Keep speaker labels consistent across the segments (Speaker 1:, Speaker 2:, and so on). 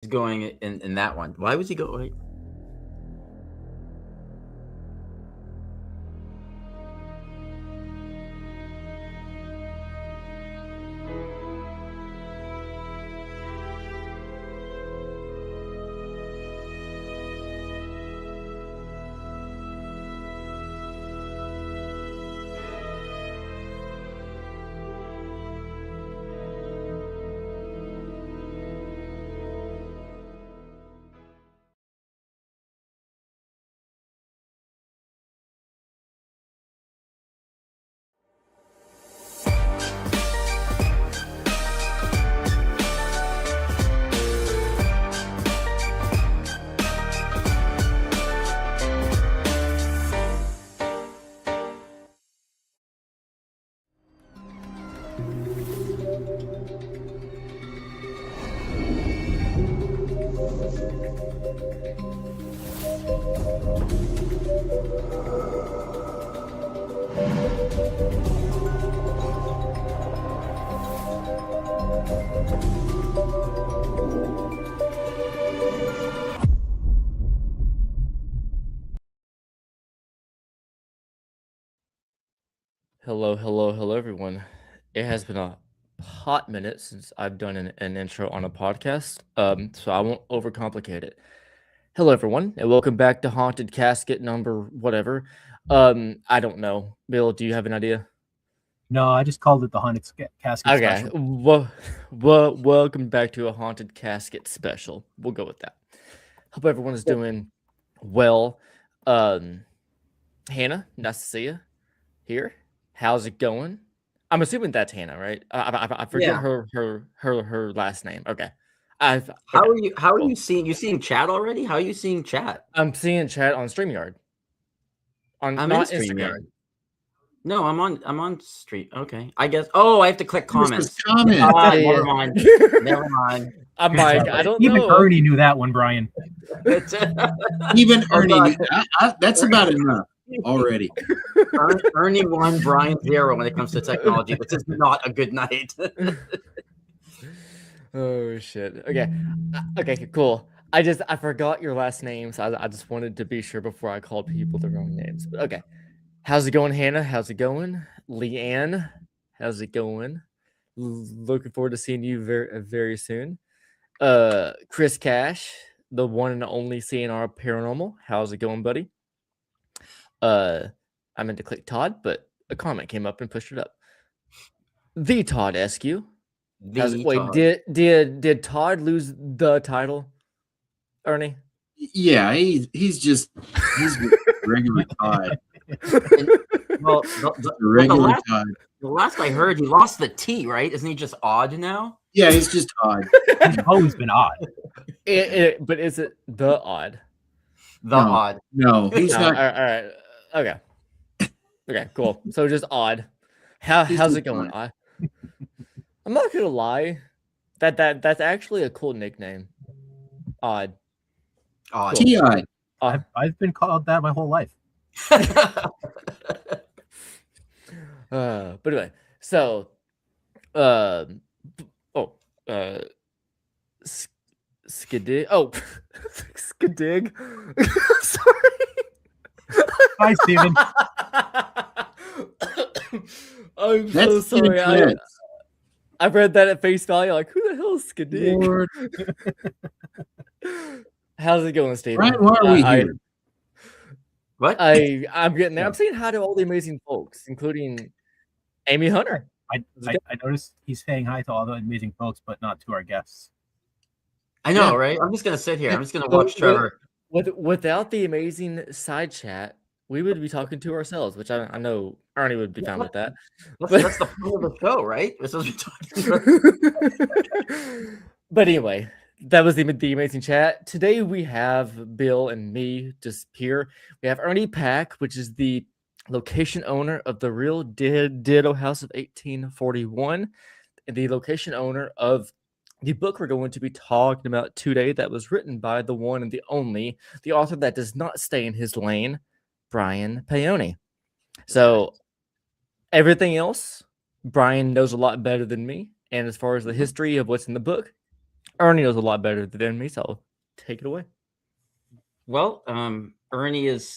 Speaker 1: going in that one. Why was he going?
Speaker 2: Hello, everyone. It has been a hot minute since I've done an intro on a podcast, so I won't overcomplicate it. Hello, everyone, and welcome back to Haunted Casket number whatever. I don't know. Bill, do you have an idea?
Speaker 3: No, I just called it the Haunted Casket
Speaker 2: Okay,
Speaker 3: special.
Speaker 2: welcome back to a Haunted Casket special. We'll go with that. Hope everyone is doing well. Hannah, nice to see you here. How's it going? I'm assuming that's Hannah, right? I forget her last name. Okay.
Speaker 1: How
Speaker 2: okay,
Speaker 1: are you? How are
Speaker 2: cool.
Speaker 1: you seeing? You seeing chat already? How are you seeing chat?
Speaker 2: I'm seeing chat on StreamYard. On
Speaker 1: I'm
Speaker 2: not
Speaker 1: in
Speaker 2: Instagram.
Speaker 1: StreamYard. No, I'm on Street. Okay, I guess. Oh, I have to click comments.
Speaker 4: Comment.
Speaker 1: Never mind. Never mind.
Speaker 2: I'm like, I don't
Speaker 3: Even
Speaker 2: know.
Speaker 3: Ernie knew that one, Brian.
Speaker 4: Even Ernie
Speaker 1: God.
Speaker 4: knew that's about enough already.
Speaker 1: Ernie 1, Brian 0 when it comes to technology. This is not a good night.
Speaker 2: Oh shit. Okay. Okay, cool. I forgot your last name, so I just wanted to be sure before I called people the wrong names. But okay. How's it going, Hannah? How's it going? Leanne, how's it going? Looking forward to seeing you very soon. Chris Cash, the one and only CNR Paranormal. How's it going, buddy? I meant to click Todd, but a comment came up and pushed it up. The Todd Eskew. Wait, did Todd lose the title, Ernie?
Speaker 4: Yeah, he's regular Todd.
Speaker 1: Well,
Speaker 4: regular Todd.
Speaker 1: The last I heard, he lost the T, right? Isn't he just odd now?
Speaker 4: Yeah, he's just odd.
Speaker 3: He's always been odd.
Speaker 2: But is it the odd?
Speaker 1: Odd.
Speaker 4: No, he's not.
Speaker 2: All right. Okay, cool. So just odd. How's it going? I'm not gonna lie. That's actually a cool nickname. Odd.
Speaker 4: T.I.
Speaker 3: I've been called that my whole life.
Speaker 2: But anyway, so Skidig. Oh, Skidig. Sorry.
Speaker 3: Hi, Steven.
Speaker 2: I'm so sorry. I read that at face value. Like, who the hell is Skidig? How's it going, Steven?
Speaker 4: Right, why are we here?
Speaker 1: What?
Speaker 2: I'm getting there. I'm saying hi to all the amazing folks, including Amy Hunter.
Speaker 3: I noticed he's saying hi to all the amazing folks, but not to our guests.
Speaker 1: I know, right? I'm just gonna sit here. I'm just gonna watch Trevor.
Speaker 2: Without the amazing side chat, we would be talking to ourselves, which I know Ernie would be fine with that.
Speaker 1: That's the point of the show, right? We're supposed to be talking.
Speaker 2: But anyway, that was the amazing chat. Today we have Bill and me just here. We have Ernie Pack, which is the location owner of the Real Ditto House of 1841, and the location owner of the book we're going to be talking about today that was written by the one and the only, the author that does not stay in his lane, Brian Paone. So everything else, Brian knows a lot better than me. And as far as the history of what's in the book, Ernie knows a lot better than me, so take it away.
Speaker 1: Well, Ernie is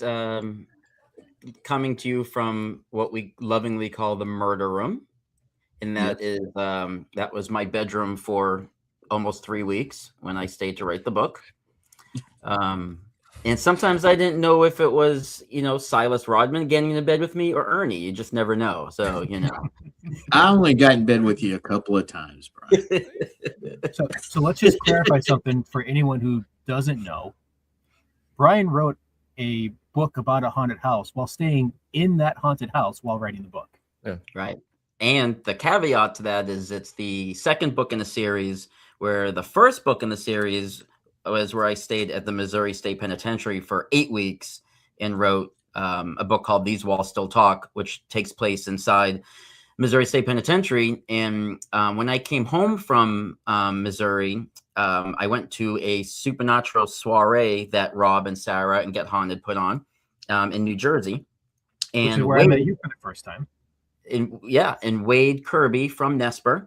Speaker 1: coming to you from what we lovingly call the murder room, and that is that was my bedroom for almost 3 weeks when I stayed to write the book. And sometimes I didn't know if it was, Silas Rodman getting into bed with me or Ernie. You just never know. So,
Speaker 4: I only got in bed with you a couple of times, Brian.
Speaker 3: So let's just clarify something for anyone who doesn't know. Brian wrote a book about a haunted house while staying in that haunted house while writing the book.
Speaker 2: Yeah.
Speaker 1: Right. And the caveat to that is it's the second book in the series, where the first book in the series was where I stayed at the Missouri State Penitentiary for 8 weeks and wrote a book called These Walls Still Talk, which takes place inside Missouri State Penitentiary. And when I came home from Missouri, I went to a supernatural soiree that Rob and Sarah and Get Haunted put on in New Jersey. And
Speaker 3: which is where I met you for the first time.
Speaker 1: And Wade Kirby from Nesper.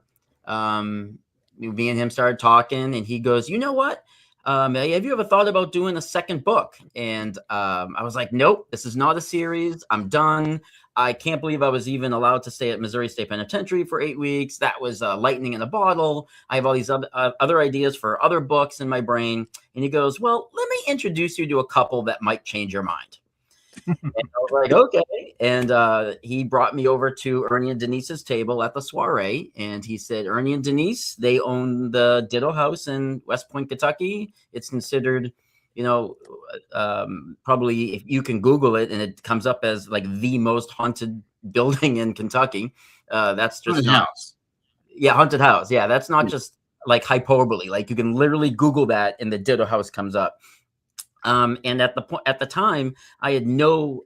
Speaker 1: Me and him started talking, and he goes, "You know what? Have you ever thought about doing a second book?" And I was like, "Nope, this is not a series. I'm done. I can't believe I was even allowed to stay at Missouri State Penitentiary for 8 weeks. That was lightning in a bottle. I have all these other ideas for other books in my brain." And he goes, "Well, let me introduce you to a couple that might change your mind." And I was like, okay. And he brought me over to Ernie and Denise's table at the soiree. And he said, "Ernie and Denise, they own the Ditto House in West Point, Kentucky. It's considered, probably if you can Google it and it comes up as like the most haunted building in Kentucky. That's just
Speaker 4: Haunted
Speaker 1: not,
Speaker 4: house.
Speaker 1: Yeah, haunted house. Yeah, that's not just like hyperbole. Like you can literally Google that and the Ditto House comes up. And at the time, I had no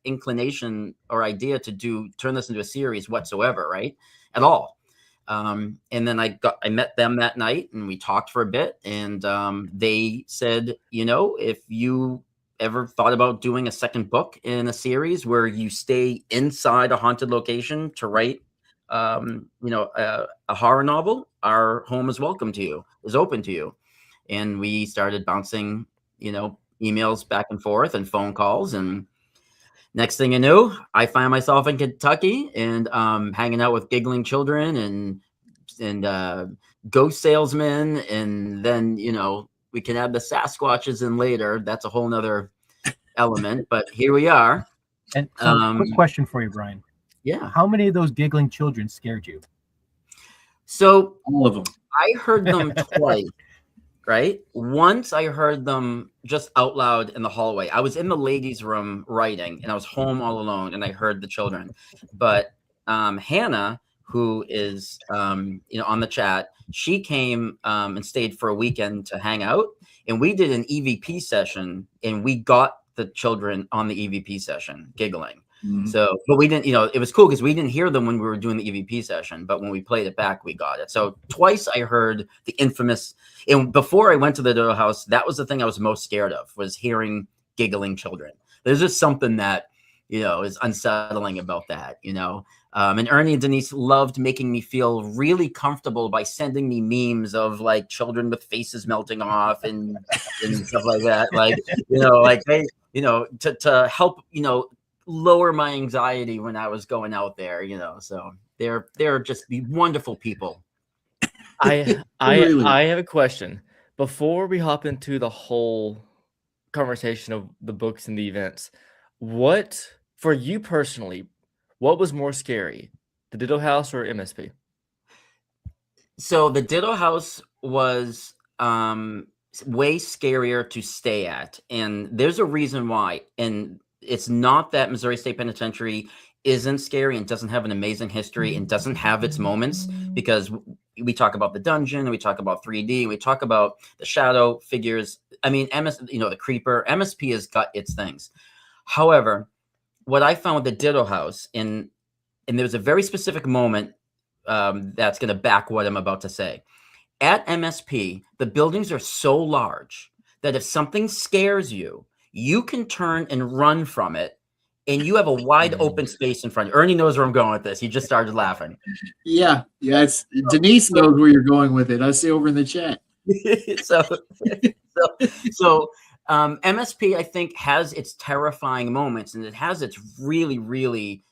Speaker 1: inclination or idea to turn this into a series whatsoever, right? At all. And then I met them that night, and we talked for a bit. And they said, if you ever thought about doing a second book in a series where you stay inside a haunted location to write, a horror novel, our home is open to you. And we started bouncing emails back and forth and phone calls. And next thing you knew, I find myself in Kentucky and hanging out with giggling children and ghost salesmen. And then, we can add the Sasquatches in later. That's a whole nother element, but here we are.
Speaker 3: And so quick question for you, Brian.
Speaker 1: Yeah.
Speaker 3: How many of those giggling children scared you?
Speaker 1: So
Speaker 4: all of them.
Speaker 1: I heard them twice. Right. Once I heard them just out loud in the hallway. I was in the ladies' room writing, and I was home all alone, and I heard the children. But Hannah, who is on the chat, she came and stayed for a weekend to hang out, and we did an EVP session, and we got the children on the EVP session giggling. Mm-hmm. So, but we didn't, it was cool because we didn't hear them when we were doing the EVP session, but when we played it back, we got it. So twice I heard the infamous, and before I went to the Ditto House, that was the thing I was most scared of, was hearing giggling children. There's just something that, is unsettling about that, and Ernie and Denise loved making me feel really comfortable by sending me memes of like children with faces melting off and stuff like that. Like, like they, to help, lower my anxiety when I was going out there, so they're just wonderful people.
Speaker 2: I have a question before we hop into the whole conversation of the books and the events. What, for you personally, what was more scary, the Ditto House or MSP?
Speaker 1: So the Ditto House was way scarier to stay at, and there's a reason why. And it's not that Missouri State Penitentiary isn't scary and doesn't have an amazing history and doesn't have its moments, because we talk about the dungeon and we talk about 3D and we talk about the shadow figures. I mean, the creeper, MSP has got its things. However, what I found with the Ditto House, and there's a very specific moment that's going to back what I'm about to say. At MSP, the buildings are so large that if something scares you, you can turn and run from it, and you have a wide open space in front of you. Ernie knows where I'm going with this. He just started laughing.
Speaker 4: Yeah. Denise knows where you're going with it. I see over in the chat.
Speaker 1: MSP, I think, has its terrifying moments, and it has its really, really,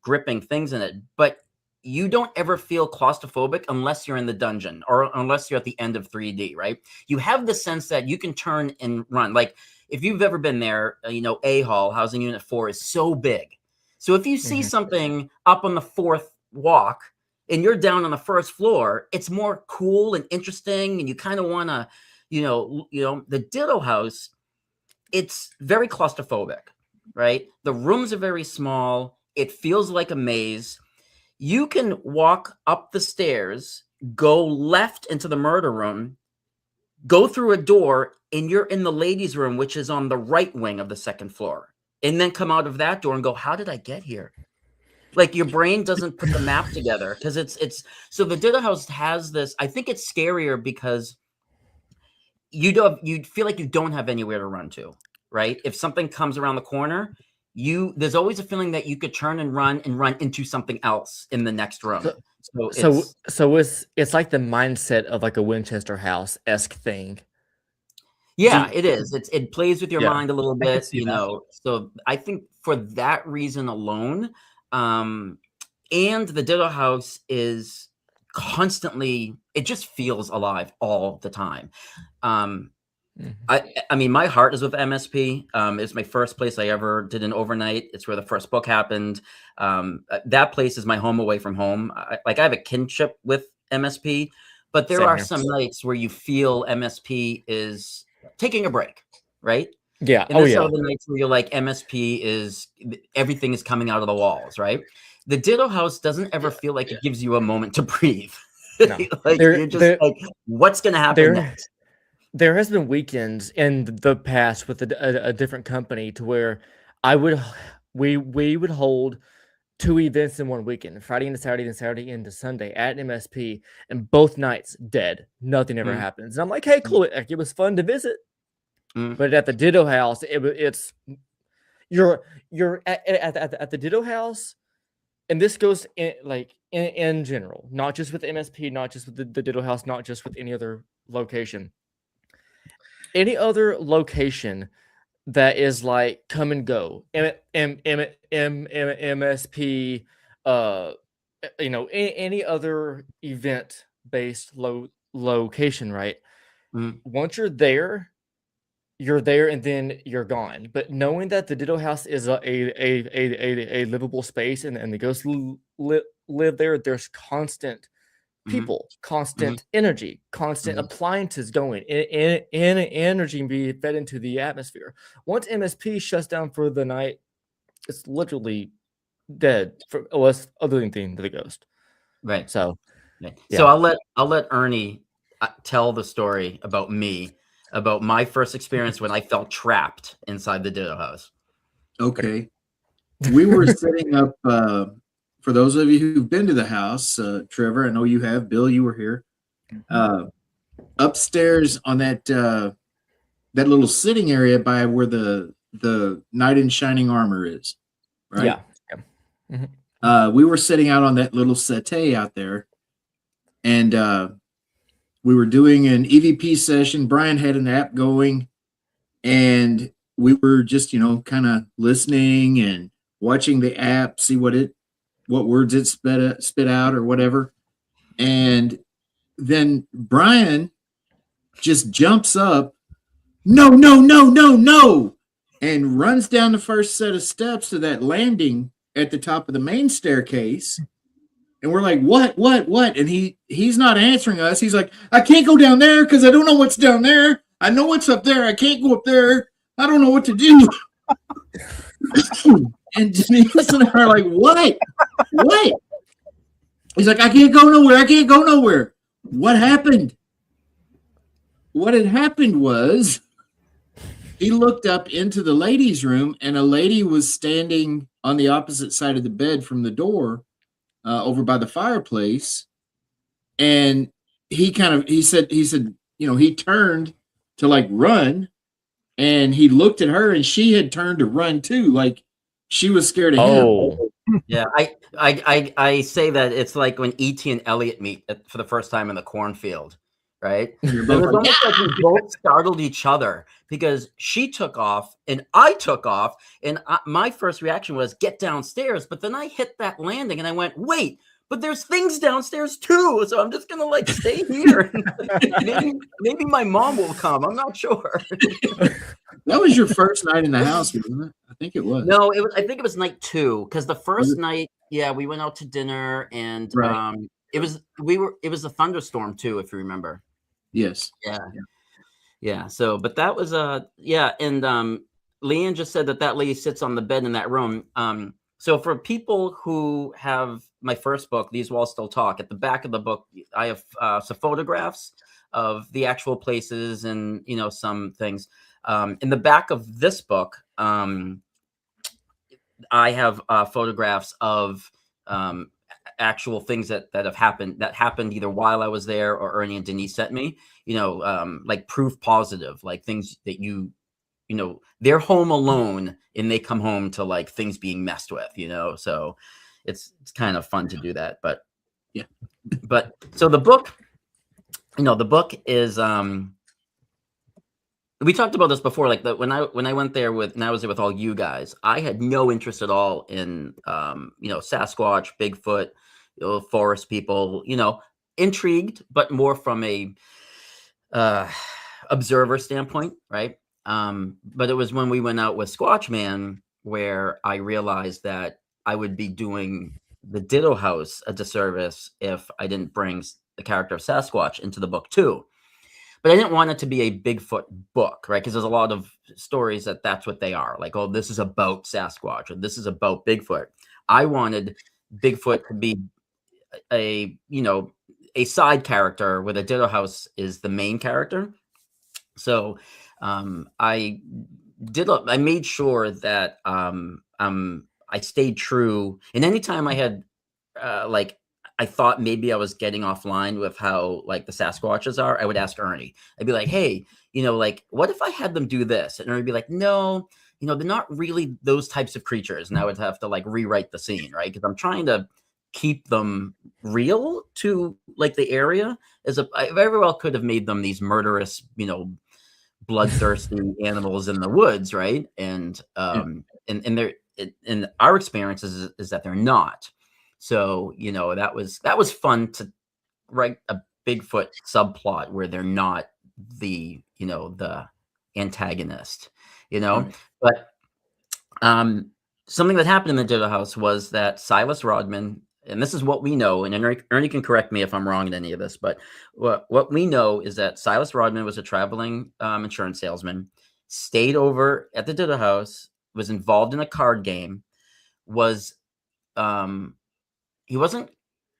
Speaker 1: gripping things in it. But you don't ever feel claustrophobic unless you're in the dungeon or unless you're at the end of 3D, right? You have the sense that you can turn and run. Like if you've ever been there, A Hall, Housing Unit 4 is so big. So if you see something up on the fourth walk and you're down on the first floor, it's more cool and interesting. And you kind of want to, the Ditto House, it's very claustrophobic, right? The rooms are very small. It feels like a maze. You can walk up the stairs, go left into the murder room, go through a door, and you're in the ladies' room, which is on the right wing of the second floor. And then come out of that door and go, how did I get here? Like your brain doesn't put the map together because it's so the Ditto House has this. I think it's scarier because you feel like you don't have anywhere to run to, right? If something comes around the corner, there's always a feeling that you could turn and run into something else in the next room.
Speaker 2: So it's like the mindset of like a Winchester House-esque thing.
Speaker 1: Yeah, it is. It plays with your mind a little bit,
Speaker 3: that.
Speaker 1: So I think for that reason alone, and the Ditto House is constantly, it just feels alive all the time. I mean, my heart is with MSP. It's my first place I ever did an overnight. It's where the first book happened. That place is my home away from home. I have a kinship with MSP, but there are some nights where you feel MSP is taking a break, right?
Speaker 2: Yeah.
Speaker 1: And there's the nights where you're like, MSP is, everything is coming out of the walls, right? The Ditto House doesn't ever feel like it gives you a moment to breathe.
Speaker 2: No.
Speaker 1: You're just like, what's going to happen next?
Speaker 2: There has been weekends in the past with a different company to where we would hold 2 events in one weekend, Friday into Saturday, and Saturday into Sunday at MSP, and both nights dead. Nothing ever happens. And I'm like, hey, cool. It was fun to visit. But at the Ditto House, it's you're at the Ditto House, and this goes in general, not just with MSP, not just with the Ditto House, not just with any other location. Any other location that is like come and go, MSP, any other event based location, right? Once you're there, and then you're gone. But knowing that the Ditto House is a livable space and the ghosts live there, there's constant people, constant energy, constant appliances going, and energy being fed into the atmosphere. Once MSP shuts down for the night, it's literally dead for other than the ghost.
Speaker 1: Right.
Speaker 2: So,
Speaker 1: so I'll let Ernie tell the story about my first experience when I felt trapped inside the Ditto House.
Speaker 4: Okay. We were setting up, for those of you who've been to the house, Trevor, I know you have. Bill, you were here. Upstairs on that little sitting area by where the knight in shining armor is, right? Yeah. We were sitting out on that little settee out there, and we were doing an EVP session. Brian had an app going, and we were just, kind of listening and watching the app, see what words it spit out or whatever. And then Brian just jumps up, no, and runs down the first set of steps to that landing at the top of the main staircase. And we're like, what? And he's not answering us. He's like, I can't go down there because I don't know what's down there. I know what's up there. I can't go up there. I don't know what to do. And Denise and I are like, what? He's like, I can't go nowhere. What happened? What had happened was he looked up into the ladies' room, and a lady was standing on the opposite side of the bed from the door, over by the fireplace. And he said, he turned to like run, and he looked at her, and she had turned to run too. Like she was scared of him.
Speaker 1: Yeah. I say that it's like when E.T. and Elliot meet for the first time in the cornfield, right?
Speaker 4: You're
Speaker 1: It
Speaker 4: both
Speaker 1: was
Speaker 4: like,
Speaker 1: almost like we both startled each other because she took off and I took off. And my first reaction was get downstairs. But then I hit that landing and I went, wait, but there's things downstairs too. So I'm just going to like stay here. maybe my mom will come. I'm not sure.
Speaker 4: that was your first night in the house, wasn't it? I think it was.
Speaker 1: No, I think it was night 2 because the first night, we went out to dinner and
Speaker 4: Right.
Speaker 1: it was a thunderstorm too, if you remember.
Speaker 4: Yes.
Speaker 1: Yeah. So, but that was and Leanne just said that lady sits on the bed in that room. So for people who have my first book, These Walls Still Talk, at the back of the book, I have some photographs of the actual places and some things. In the back of this book, I have photographs of actual things that have happened either while I was there or Ernie and Denise sent me, like proof positive, like things that they're home alone and they come home to like things being messed with, so it's kind of fun to do that. But
Speaker 4: yeah,
Speaker 1: but so the book is we talked about this before, like when I went there and I was there with all you guys, I had no interest at all in Sasquatch, Bigfoot, forest people, intrigued, but more from a observer standpoint, right? But it was when we went out with Squatch Man where I realized that I would be doing the Ditto House a disservice if I didn't bring the character of Sasquatch into the book too. But I didn't want it to be a Bigfoot book, right? Because there's a lot of stories that's what they are. Like, oh, this is about Sasquatch or this is about Bigfoot. I wanted Bigfoot to be a side character where the Ditto House is the main character. So I made sure that I stayed true. And anytime I had I thought maybe I was getting offline with how like the Sasquatches are, I would ask Ernie. I'd be like, hey, like what if I had them do this? And Ernie would be like, no, they're not really those types of creatures. And I would have to like rewrite the scene, right? Because I'm trying to keep them real to like the area. I very well could have made them these murderous, bloodthirsty animals in the woods, right? And and they're in our experience is that they're not. So that was fun to write a Bigfoot subplot where they're not the the antagonist,
Speaker 4: Right.
Speaker 1: But something that happened in the Ditto House was that Silas Rodman, and this is what we know, and Ernie can correct me if I'm wrong in any of this, but what we know is that Silas Rodman was a traveling insurance salesman, stayed over at the Ditto House, was involved in a card game, was he wasn't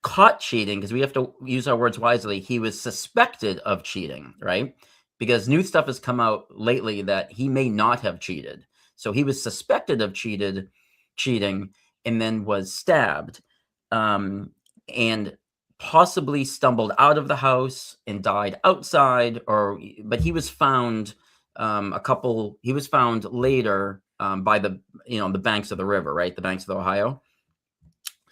Speaker 1: caught cheating because we have to use our words wisely. He was suspected of cheating, right? Because new stuff has come out lately that he may not have cheated. So he was suspected of cheating and then was stabbed and possibly stumbled out of the house and died outside but he was found he was found later by the the banks of the river, right? The banks of the Ohio.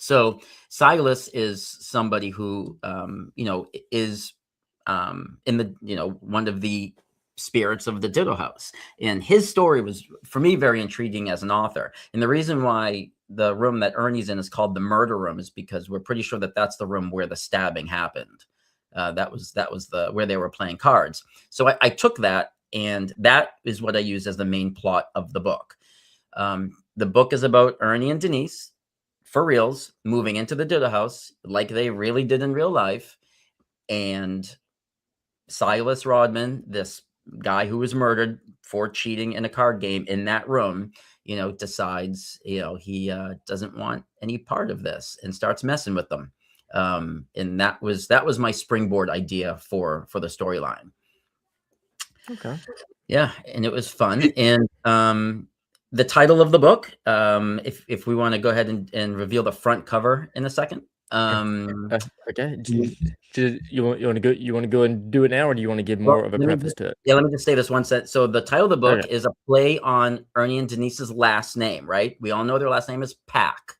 Speaker 1: So Silas is somebody who, is in the, one of the spirits of the Ditto House. And his story was, for me, very intriguing as an author. And the reason why the room that Ernie's in is called the murder room is because we're pretty sure that that's the room where the stabbing happened. That was where they were playing cards. So I took that, and that is what I used as the main plot of the book. The book is about Ernie and Denise, for reals, moving into the Ditto House like they really did in real life. And Silas Rodman, this guy who was murdered for cheating in a card game in that room, decides, he doesn't want any part of this and starts messing with them. And that was my springboard idea for the storyline.
Speaker 2: Okay.
Speaker 1: Yeah, and it was fun. And the title of the book, if we want to go ahead and reveal the front cover in a second.
Speaker 2: Okay. You want to go and do it now, or do you want to give more of a preface to it?
Speaker 1: Yeah, let me just say this one sentence. So the title of the book is a play on Ernie and Denise's last name, right? We all know their last name is Pack.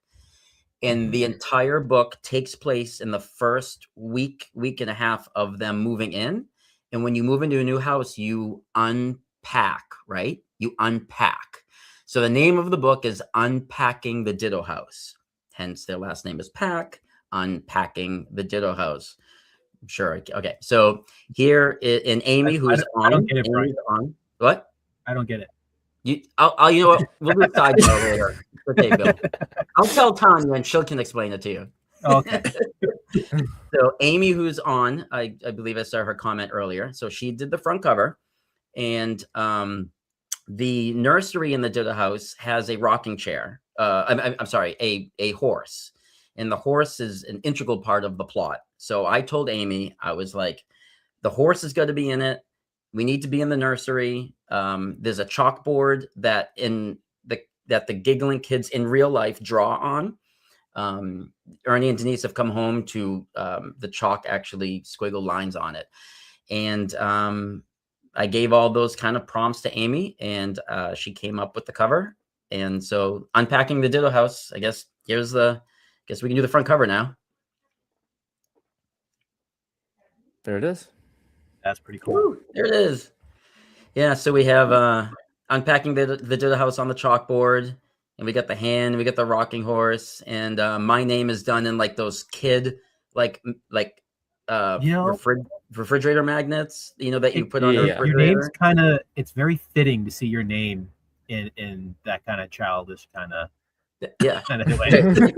Speaker 1: And the entire book takes place in the first week and a half of them moving in. And when you move into a new house, you unpack, right? You unpack. So the name of the book is Unpacking the Ditto House. Hence their last name is Pack, Unpacking the Ditto House. Sure. Okay. So here in Amy, who's
Speaker 3: I don't get it,
Speaker 1: Amy's on. What?
Speaker 3: I don't get it.
Speaker 1: You know what? We'll do a sidebar later. Okay, Bill. I'll tell Tanya and she can explain it to you.
Speaker 3: Okay.
Speaker 1: So Amy, who's on, I believe I saw her comment earlier. So she did the front cover, and the nursery in the Ditto house has a rocking chair. I'm sorry, a horse, and the horse is an integral part of the plot. So I told Amy, I was like, the horse is going to be in it. We need to be in the nursery. There's a chalkboard that the giggling kids in real life draw on. Ernie and Denise have come home to the chalk actually squiggle lines on it. And I gave all those kind of prompts to Amy, and she came up with the cover. And so Unpacking the Ditto House, I guess we can do the front cover now.
Speaker 2: There it is.
Speaker 3: That's pretty cool.
Speaker 1: Woo, there it is. Yeah, so we have Unpacking the Ditto House on the chalkboard, and we got the hand, we got the rocking horse, and my name is done in like those kid refrigerator magnets, that you put on the refrigerator.
Speaker 3: Your name's kind of, it's very fitting to see your name in that kind of childish kind of kind of way.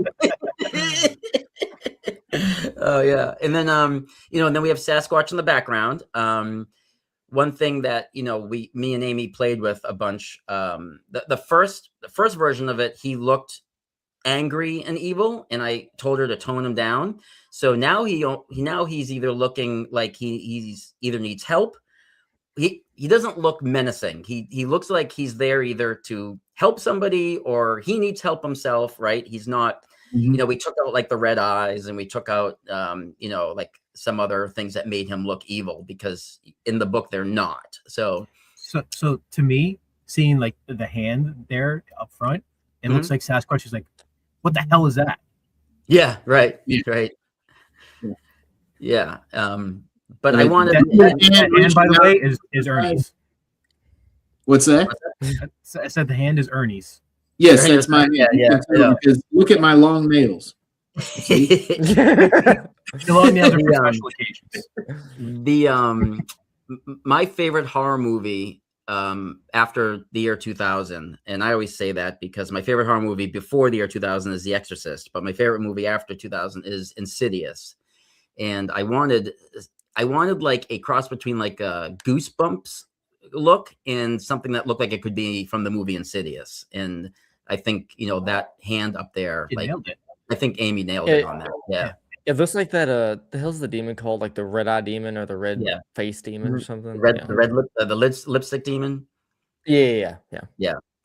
Speaker 1: Oh yeah, and then and then we have Sasquatch in the background. One thing that me and Amy played with a bunch. The first version of it, he looked angry and evil, and I told her to tone him down. So now he's either looking like he's either needs help. He doesn't look menacing. He looks like he's there either to help somebody or he needs help himself. Right? He's not. We took out like the red eyes, and we took out like some other things that made him look evil, because in the book they're not. So
Speaker 3: to me, seeing like the hand there up front, it looks like Sasquatch is like, what the hell is that?
Speaker 1: Yeah, right.
Speaker 4: Yeah.
Speaker 1: Right. Yeah. But I wanted
Speaker 3: and by the way, is Ernie's.
Speaker 4: What's that?
Speaker 3: I said the hand is Ernie's.
Speaker 4: Yes, that's my hand.
Speaker 1: Yeah.
Speaker 4: Because look at my long nails.
Speaker 3: The long nails are for special occasions.
Speaker 1: My favorite horror movie after the year 2000, and I always say that because my favorite horror movie before the year 2000 is The Exorcist, but my favorite movie after 2000 is Insidious. And I wanted like a cross between like a Goosebumps look and something that looked like it could be from the movie Insidious. And I think that hand up there,
Speaker 3: Nailed it.
Speaker 1: I think Amy nailed it on that. Yeah.
Speaker 2: It looks like that. The hell's the demon called? Like the red eye demon or the red face demon or something?
Speaker 1: The lipstick demon.
Speaker 2: Yeah.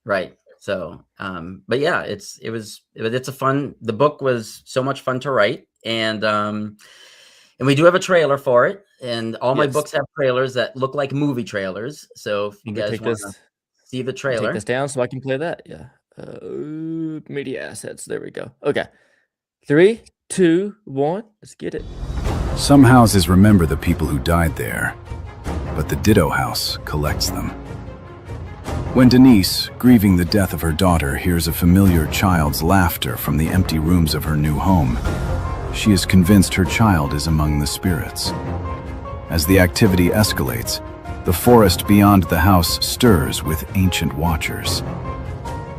Speaker 1: Right. So, but yeah, it's a fun. The book was so much fun to write, and we do have a trailer for it, and all my books have trailers that look like movie trailers. So if you guys want to see the trailer,
Speaker 2: take this down so I can play that. Yeah. Media assets. There we go. Okay. 3, 2, 1. Let's get it.
Speaker 5: Some houses remember the people who died there, but the Ditto house collects them. When Denise, grieving the death of her daughter, hears a familiar child's laughter from the empty rooms of her new home, she is convinced her child is among the spirits. As the activity escalates, the forest beyond the house stirs with ancient watchers.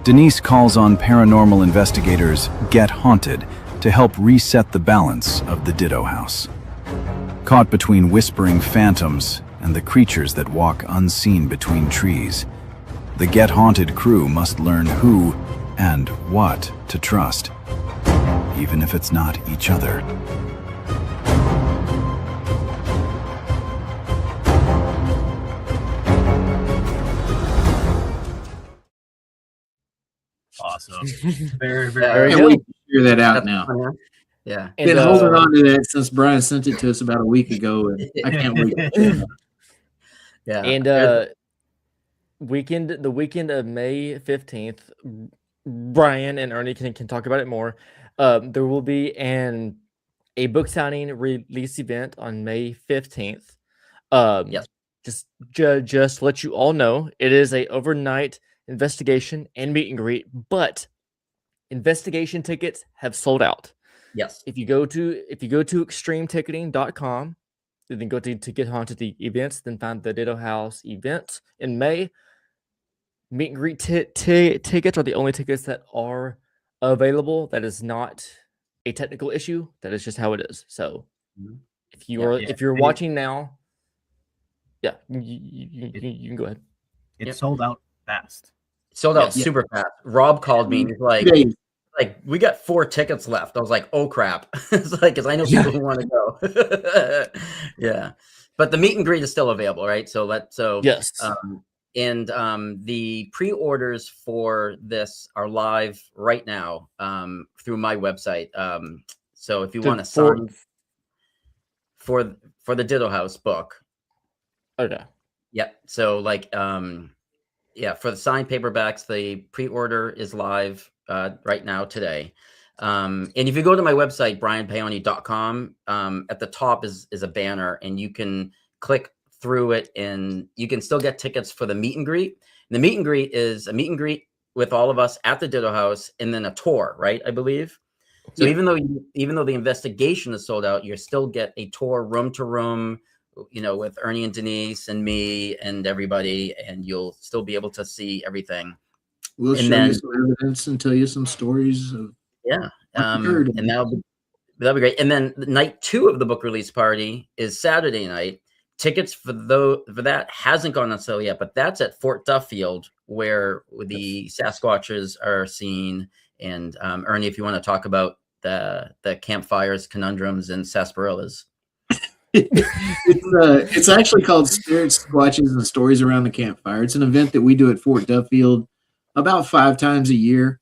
Speaker 5: Denise calls on paranormal investigators Get Haunted to help reset the balance of the Ditto house. Caught between whispering phantoms and the creatures that walk unseen between trees, the Get Haunted crew must learn who and what to trust, even if it's not each other.
Speaker 3: Awesome. Very,
Speaker 1: very
Speaker 4: I can't wait to figure that out now.
Speaker 1: Yeah.
Speaker 4: Been holding on to that since Brian sent it to us about a week ago, and I can't wait.
Speaker 1: Yeah.
Speaker 2: And the weekend of May 15th, Brian and Ernie can talk about it more. There will be a book signing release event on May 15th.
Speaker 1: Yes.
Speaker 2: Just let you all know, it is a overnight investigation and meet and greet, but investigation tickets have sold out.
Speaker 1: Yes.
Speaker 2: If you go to extremeticketing.com, then go to get onto the events, then find the Ditto House event in May. Meet and greet tickets are the only tickets that are available. That is not a technical issue. That is just how it is. So if you're watching now, you can go ahead.
Speaker 3: It sold out fast.
Speaker 1: Sold out super fast. Rob called me and he's like, we got 4 tickets left. I was like, oh crap. It's like, because I know people who want to go. Yeah. But the meet and greet is still available, right?
Speaker 2: Yes.
Speaker 1: And the pre-orders for this are live right now through my website. So if you want to sign for the Ditto House book.
Speaker 2: Okay.
Speaker 1: Yeah. So like for the signed paperbacks, the pre-order is live right now today. And if you go to my website, brianpaone.com, at the top is a banner, and you can click through it, and you can still get tickets for the meet and greet. And the meet and greet is a meet and greet with all of us at the Ditto House, and then a tour, right? I believe. So even though the investigation is sold out, you still get a tour room to room, with Ernie and Denise and me and everybody, and you'll still be able to see everything.
Speaker 4: We'll show you some evidence and tell you some stories of
Speaker 1: and that'll be great. And then night 2 of the book release party is Saturday night. Tickets for that hasn't gone on sale yet, but that's at Fort Duffield, where the Sasquatches are seen. And Ernie, if you want to talk about the campfires, conundrums, and sarsaparillas.
Speaker 4: It's actually called Spirits, Squatches, and Stories Around the Campfire. It's an event that we do at Fort Duffield about 5 times a year.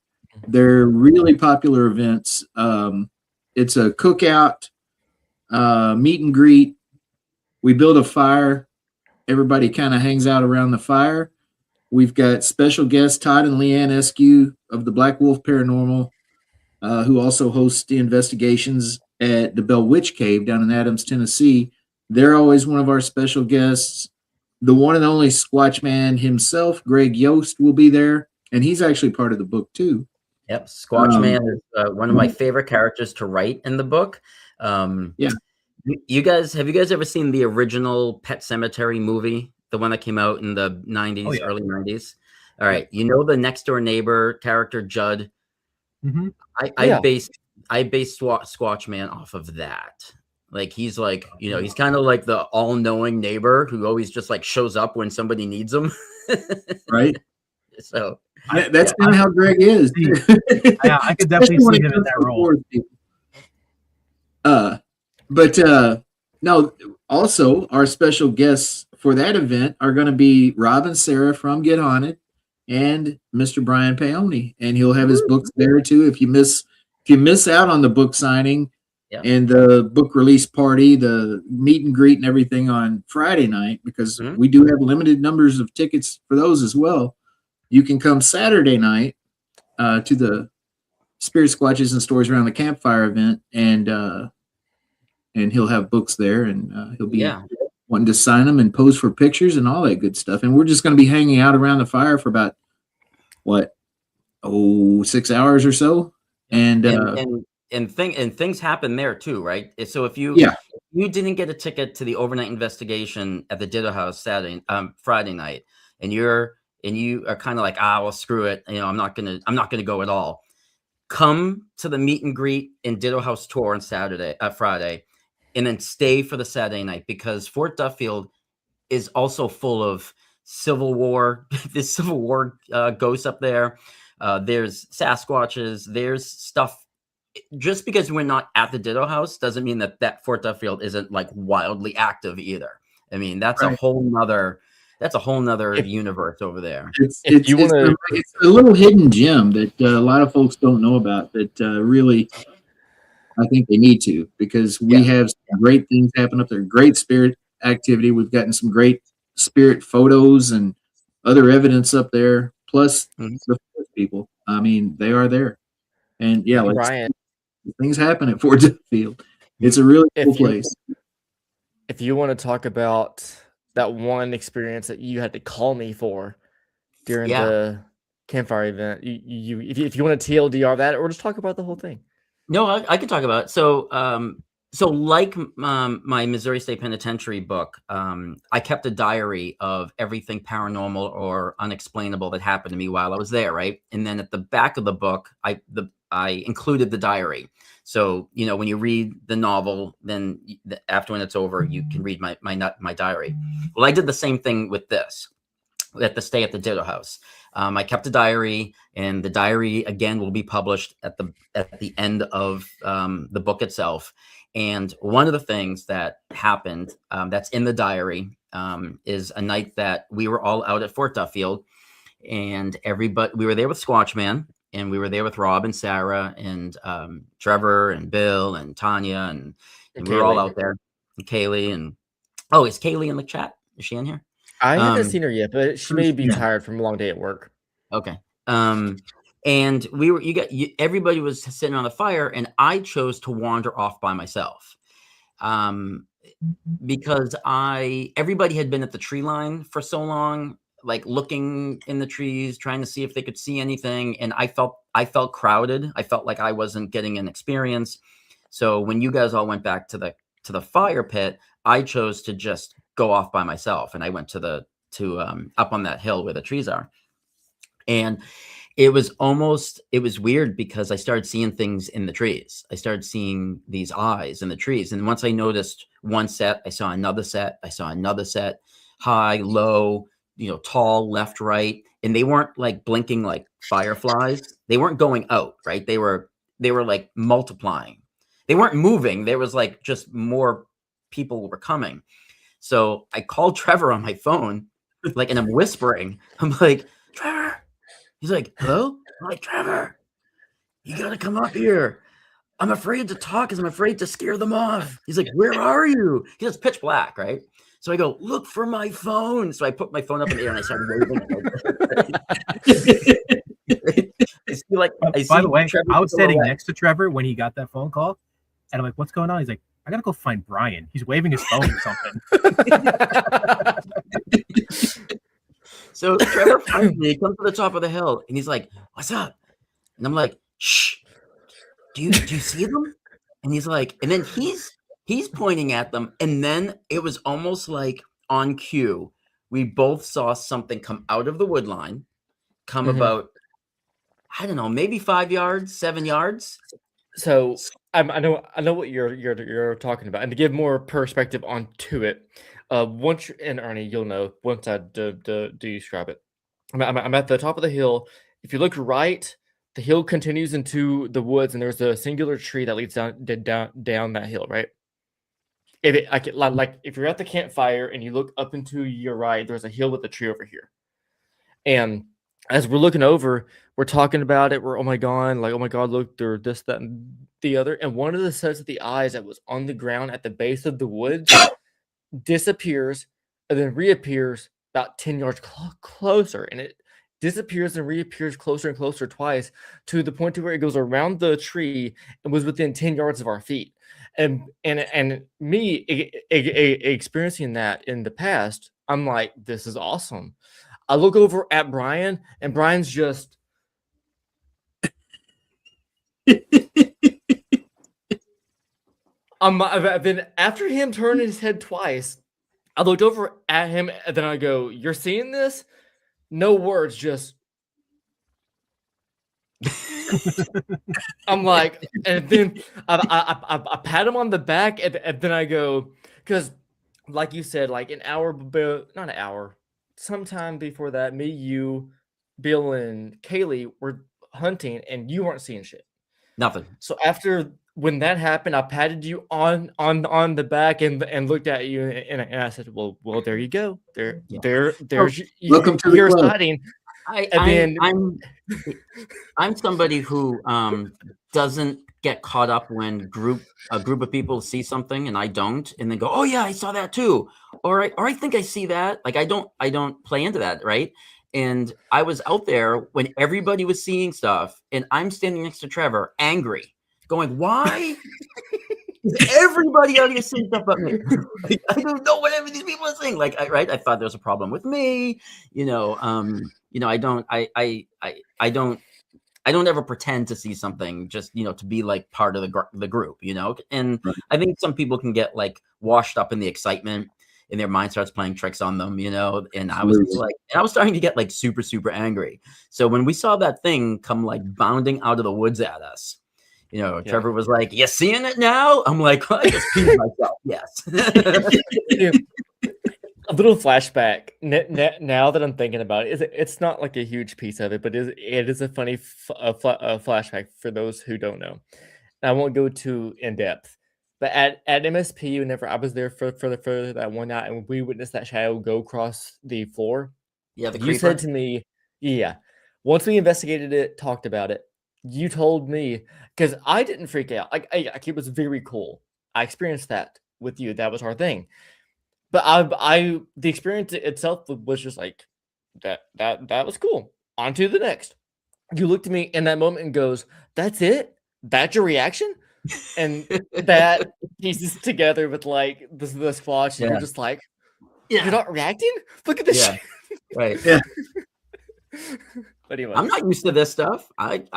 Speaker 4: They're really popular events. It's a cookout, meet and greet. We build a fire. Everybody kind of hangs out around the fire. We've got special guests, Todd and Leanne Eskew of the Black Wolf Paranormal, who also hosts the investigations at the Bell Witch Cave down in Adams, Tennessee. They're always one of our special guests. The one and only Squatch Man himself, Greg Yost, will be there, and he's actually part of the book too.
Speaker 1: Yep, Squatch Man is one of my favorite characters to write in the book. Have you guys ever seen the original Pet Sematary movie, the one that came out in the 90s, early 90s? All right, the next door neighbor character Judd.
Speaker 3: Mm-hmm.
Speaker 1: I based Squatch Man off of that. Like he's like, he's kind of like the all-knowing neighbor who always just like shows up when somebody needs him.
Speaker 4: Right.
Speaker 1: So
Speaker 4: that's kind of how Greg is.
Speaker 3: Yeah, I could definitely see him in that role.
Speaker 4: No, also our special guests for that event are going to be Rob and Sarah from Get Haunted and Mr. Brian Paone, and he'll have his books there too. If you miss out on the book signing and the book release party, the meet and greet and everything on Friday night, because we do have limited numbers of tickets for those as well, you can come Saturday night to the Spirit Squatches and Stories Around the Campfire event, and he'll have books there, and he'll be wanting to sign them and pose for pictures and all that good stuff. And we're just going to be hanging out around the fire for about 6 hours or so, and
Speaker 1: things happen there too, right? So if you didn't get a ticket to the overnight investigation at the Ditto House Friday night, and you are kind of like, well, screw it, I'm not gonna go at all. Come to the meet and greet and Ditto House tour on Friday, and then stay for the Saturday night, because Fort Duffield is also full of Civil War. There's Civil War ghosts up there. There's Sasquatches. There's stuff. Just because we're not at the Ditto House doesn't mean that Fort Duffield isn't like wildly active either. I mean, that's a whole nother universe over there.
Speaker 4: It's a little hidden gem that a lot of folks don't know about, that really I think they need to, because we have some great things happen up there, great spirit activity. We've gotten some great spirit photos and other evidence up there, plus the people. I mean, they are there. And
Speaker 2: Brian,
Speaker 4: things happen at Fort Duffield. It's a really cool place.
Speaker 2: if you want to talk about that one experience that you had to call me for during the campfire event, if you want to TLDR that, or just talk about the whole thing.
Speaker 1: No, I can talk about it. So like my Missouri State Penitentiary book, I kept a diary of everything paranormal or unexplainable that happened to me while I was there, right? And then at the back of the book, I included the diary. So, you know, when you read the novel, then after when it's over, you can read my diary. Well, I did the same thing with this at the stay at the Ditto House. I kept a diary, and the diary again will be published at the end of the book itself. And one of the things that happened that's in the diary is a night that we were all out at Fort Duffield, and we were there with Squatch Man, and we were there with Rob and Sarah and Trevor and Bill and Tanya, and we were all out there. And Kaylee, and is Kaylee in the chat? Is she in here?
Speaker 2: I haven't seen her yet, but she may be tired from a long day at work.
Speaker 1: Okay. And we were, everybody was sitting on the fire, and I chose to wander off by myself. Because everybody had been at the tree line for so long, like looking in the trees, trying to see if they could see anything. And I felt crowded. I felt like I wasn't getting an experience. So when you guys all went back to the fire pit, I chose to just go off by myself, and I went to up on that hill where the trees are. And it was weird because I started seeing things in the trees. I started seeing these eyes in the trees. And once I noticed one set, I saw another set, high, low, tall, left, right. And they weren't like blinking like fireflies. They weren't going out, right? They were like multiplying. They weren't moving. There was like just more people were coming. So I called Trevor on my phone, like, and I'm whispering. I'm like, Trevor. He's like, hello? I'm like, Trevor, you got to come up here. I'm afraid to talk because I'm afraid to scare them off. He's like, where are you? It's pitch black, right? So I go, look for my phone. So I put my phone up in the air and I started waving.
Speaker 3: By the way, I was sitting next to Trevor when he got that phone call. And I'm like, what's going on? He's like, I got to go find Brian. He's waving his phone or something.
Speaker 1: So Trevor finds me, he comes to the top of the hill, and he's like, what's up? And I'm like, shh, do you see them? And he's like, and then he's pointing at them. And then it was almost like on cue, we both saw something come out of the wood line, come about, I don't know, maybe 5 yards, 7 yards.
Speaker 2: So I know what you're talking about, and to give more perspective onto it, once and Ernie, you'll know once I do describe it. I'm at the top of the hill. If you look right, the hill continues into the woods, and there's a singular tree that leads down that hill. Right. If you're at the campfire and you look up into your right, there's a hill with a tree over here, and as we're looking over, we're talking about it. We're, oh my God, look, there, this, that, and the other. And one of the sets of the eyes that was on the ground at the base of the woods disappears and then reappears about 10 yards closer. And it disappears and reappears closer and closer twice to the point to where it goes around the tree and was within 10 yards of our feet. And me experiencing that in the past, I'm like, this is awesome. I look over at Brian, and Brian's just then after him turning his head twice, I looked over at him, and then I go, "You're seeing this?" No words, just I'm like, and then I pat him on the back, and then I go, because like you said, like not an hour. Sometime before that, me, you, Bill, and Kaylee were hunting, and you weren't seeing shit.
Speaker 1: Nothing.
Speaker 2: So after when that happened, I patted you on the back and looked at you, and I said, "Well, there you go. There's
Speaker 4: welcome to
Speaker 2: your
Speaker 4: the club."
Speaker 2: sighting."
Speaker 1: I'm somebody who doesn't get caught up when a group of people see something and I don't, and then go, "Oh yeah, I saw that too," or I think I see that. Like I don't play into that, right? And I was out there when everybody was seeing stuff, and I'm standing next to Trevor, angry, going, "Why everybody out here saying stuff about me. Like, I don't know whatever these people are saying. Like, I thought there was a problem with me. I don't ever pretend to see something just, to be like part of the group, and
Speaker 4: Right.
Speaker 1: I think some people can get like washed up in the excitement and their mind starts playing tricks on them, and I was
Speaker 4: Absolutely.
Speaker 1: like, I was starting to get like super, super angry. So when we saw that thing come like bounding out of the woods at us, Trevor was like, "You seeing it now?" I'm like, I just peed myself. Yes.
Speaker 2: A little flashback. Now that I'm thinking about it, it's not like a huge piece of it, but it is a funny flashback for those who don't know. I won't go too in depth, but at MSP, whenever I was there for that one night, and we witnessed that shadow go across the floor,
Speaker 1: Yeah, the
Speaker 2: you
Speaker 1: creeper.
Speaker 2: said to me, "Yeah." Once we investigated it, talked about it, you told me, because I didn't freak out. Like it was very cool. I experienced that with you. That was our thing. But the experience itself was just like that was cool. On to the next. You looked at me in that moment and goes, "That's it? That's your reaction?" And that pieces together with like the squatch, and you're just like, "You're not reacting? Look at this shit."
Speaker 1: Right.
Speaker 4: Yeah.
Speaker 2: But anyway,
Speaker 1: I'm not used to this stuff. I'm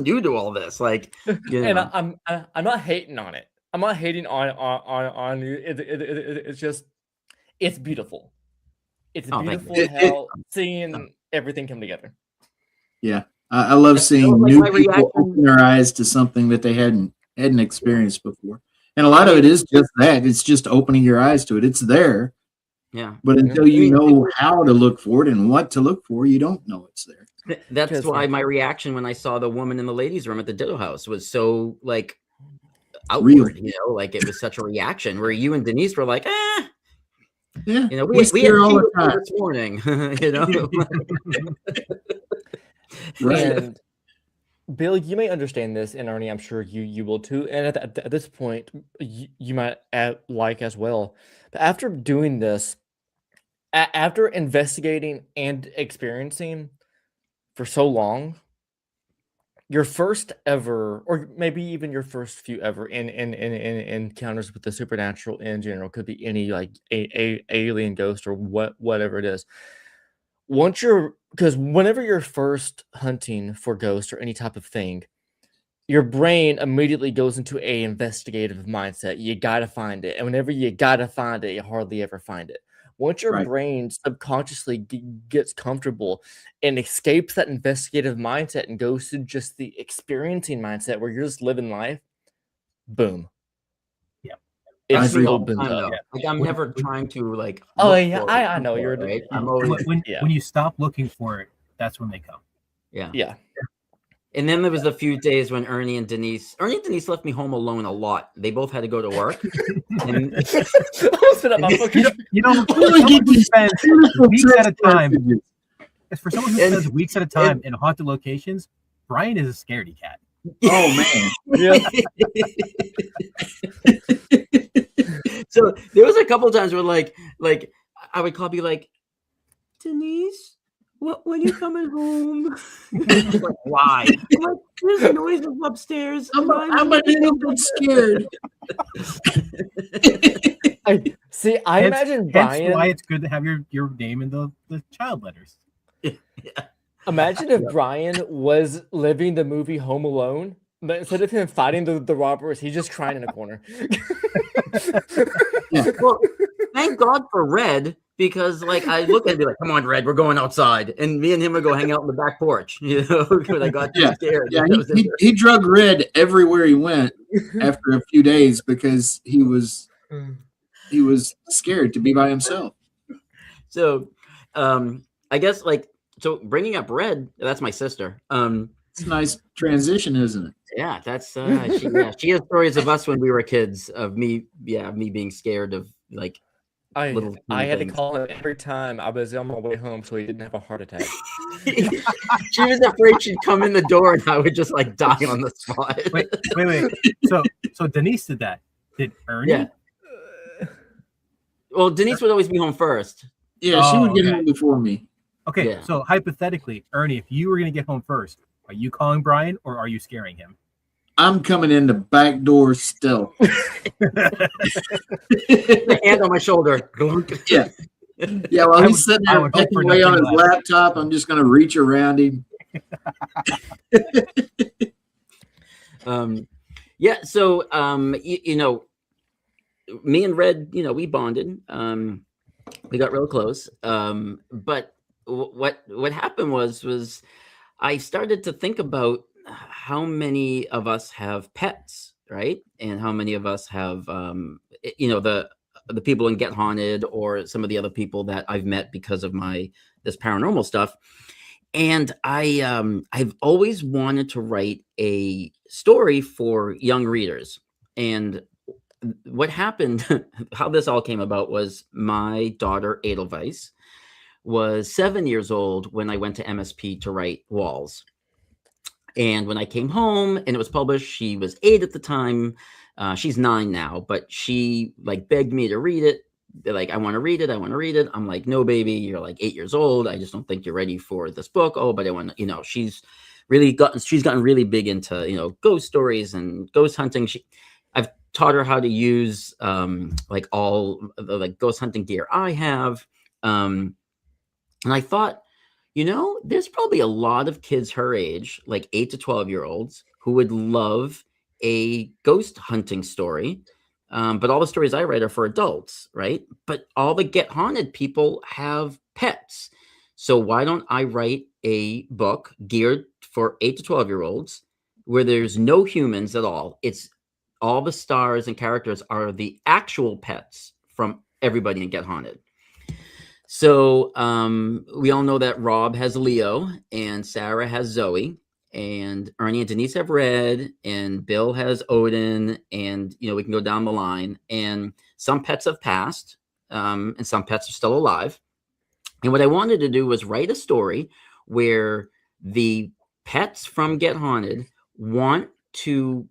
Speaker 1: new to all this. Like,
Speaker 2: and I'm not hating on it. I'm not hating on you. It's just, it's beautiful. It's beautiful how seeing everything come together.
Speaker 4: Yeah, I love seeing
Speaker 1: like
Speaker 4: new
Speaker 1: my
Speaker 4: people
Speaker 1: reaction.
Speaker 4: open their eyes to something that they hadn't experienced before, and a lot of it is just that. It's just opening your eyes to it. It's there.
Speaker 1: Yeah.
Speaker 4: But until you know how to look for it and what to look for, you don't know it's there.
Speaker 1: That's why my reaction when I saw the woman in the ladies' room at the Ditto House was so like outward, like it was such a reaction where you and Denise were like,
Speaker 4: Yeah,
Speaker 1: we had
Speaker 4: all the time
Speaker 1: this morning,
Speaker 4: Right.
Speaker 2: And Bill, you may understand this, and Ernie, I'm sure you will too. And at this point, you might like as well. But after doing this, after investigating and experiencing for so long, your first ever, or maybe even your first few ever in encounters with the supernatural in general, could be any like a alien, ghost, or whatever it is. Because whenever you're first hunting for ghosts or any type of thing, your brain immediately goes into a investigative mindset. You gotta find it, and whenever you gotta find it, you hardly ever find it. Once your brain subconsciously gets comfortable and escapes that investigative mindset and goes to just the experiencing mindset where you're just living life, boom.
Speaker 3: Yeah.
Speaker 2: It's opens up.
Speaker 1: Like I'm never trying to like.
Speaker 2: Oh yeah, I know you're
Speaker 1: right.
Speaker 2: Yeah.
Speaker 1: I'm always
Speaker 3: when you stop looking for it, that's when they come.
Speaker 2: Yeah.
Speaker 1: And then there was a few days when Ernie and Denise left me home alone a lot. They both had to go to work. And
Speaker 3: you know, who spends weeks at a time. For someone who spends weeks at a time in haunted locations, Brian is a scaredy cat.
Speaker 4: Oh man.
Speaker 2: Yeah.
Speaker 1: So there was a couple of times where like I would call, be like, Denise, when you coming home? Like, why? I'm like, there's noises upstairs.
Speaker 4: I'm a little bit scared.
Speaker 2: I imagine Brian.
Speaker 3: That's why it's good to have your name in the child letters.
Speaker 1: Yeah.
Speaker 2: Imagine if Brian was living the movie Home Alone, but instead of him fighting the robbers, he's just crying in a corner.
Speaker 1: Yeah. Well, thank God for Red, because like I look and be like, "Come on, Red, we're going outside," and me and him would go hang out on the back porch. Because I got too scared.
Speaker 4: Yeah, he drug Red everywhere he went after a few days because he was scared to be by himself.
Speaker 1: So, I guess so bringing up Red, that's my sister.
Speaker 4: It's a nice transition, isn't it?
Speaker 1: Yeah, that's she has stories of us when we were kids, of me being scared of like
Speaker 2: I had
Speaker 1: things.
Speaker 2: to call him every time I was on my way home so he didn't have a heart attack.
Speaker 1: She was afraid she'd come in the door and I would just like die on the spot.
Speaker 3: Wait. So Denise did that. Did Ernie?
Speaker 1: Yeah. Well, Denise would always be home first.
Speaker 4: Yeah, she would get home before me.
Speaker 3: Okay,
Speaker 1: Yeah.
Speaker 3: So hypothetically, Ernie, if you were going to get home first, are you calling Brian or are you scaring him?
Speaker 4: I'm coming in the back door still.
Speaker 1: Hand on my shoulder.
Speaker 4: Yeah. Yeah, while he's sitting there pecking away on his laptop, I'm just going to reach around him.
Speaker 1: Yeah, so me and Red, we bonded. We got real close. But what happened was I started to think about how many of us have pets, right? And how many of us have the people in Get Haunted, or some of the other people that I've met because of this paranormal stuff. And I've always wanted to write a story for young readers. And what happened, how this all came about, was my daughter Edelweiss was 7 years old when I went to MSP to write Walls. And when I came home and it was published, she was 8 at the time. She's 9 now, but she begged me to read it. They're like, I want to read it. I want to read it. I'm like, no, baby, you're 8 years old. I just don't think you're ready for this book. Oh, but I want to, she's gotten really big into, ghost stories and ghost hunting. I've taught her how to use all the ghost hunting gear I have. And I thought, there's probably a lot of kids her age, 8 to 12-year-olds, who would love a ghost hunting story. But all the stories I write are for adults, right? But all the Get Haunted people have pets. So why don't I write a book geared for 8 to 12-year-olds where there's no humans at all? It's all the stars and characters are the actual pets from everybody in Get Haunted. So we all know that Rob has Leo and Sarah has Zoe, and Ernie and Denise have Red, and Bill has Odin, and we can go down the line. And some pets have passed, and some pets are still alive. And what I wanted to do was write a story where the pets from Get Haunted want to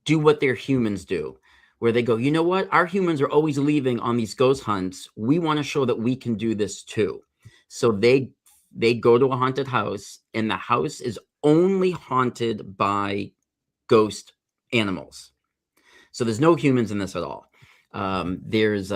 Speaker 1: do what their humans do, where they go, you know what? Our humans are always leaving on these ghost hunts. We want to show that we can do this too. So they go to a haunted house, and the house is only haunted by ghost animals. So there's no humans in this at all. There's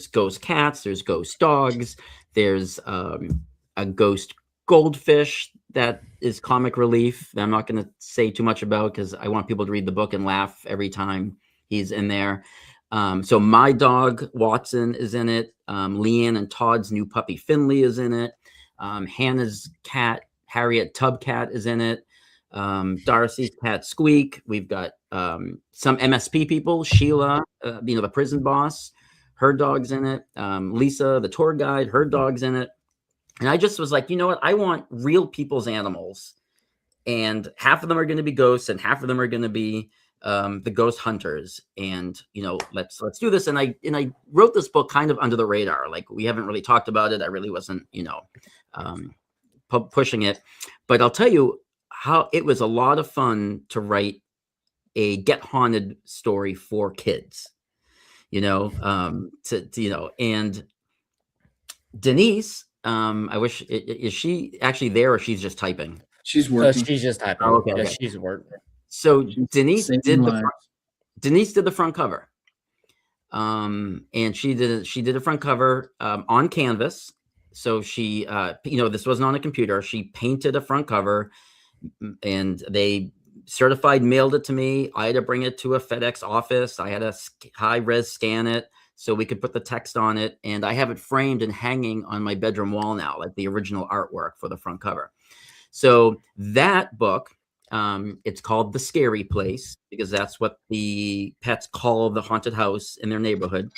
Speaker 1: ghost cats, there's ghost dogs, there's a ghost goldfish that is comic relief that I'm not going to say too much about because I want people to read the book and laugh every time he's in there. So my dog Watson is in it. Leanne and Todd's new puppy Finley is in it. Hannah's cat Harriet Tubcat is in it. Darcy's cat Squeak. We've got some MSP people. Sheila, the prison boss, her dog's in it. Lisa, the tour guide, her dog's in it. And I just was like, you know what? I want real people's animals, and half of them are going to be ghosts, and half of them are going to be the ghost hunters. And let's do this. And I wrote this book kind of under the radar. We haven't really talked about it. I really wasn't pushing it, but I'll tell you how it was a lot of fun to write a Get Haunted story for kids. And Denise, I wish is she actually there, or she's just typing?
Speaker 4: She's working.
Speaker 2: She's just typing.
Speaker 1: Oh, okay,
Speaker 2: yeah,
Speaker 1: okay.
Speaker 2: She's working.
Speaker 1: So Denise did the front cover. And she did a front cover on canvas. So she this wasn't on a computer. She painted a front cover, and they certified mailed it to me. I had to bring it to a FedEx office. I had to high res scan it so we could put the text on it. And I have it framed and hanging on my bedroom wall now, like the original artwork for the front cover. So that book, it's called The Scary Place, because that's what the pets call the haunted house in their neighborhood.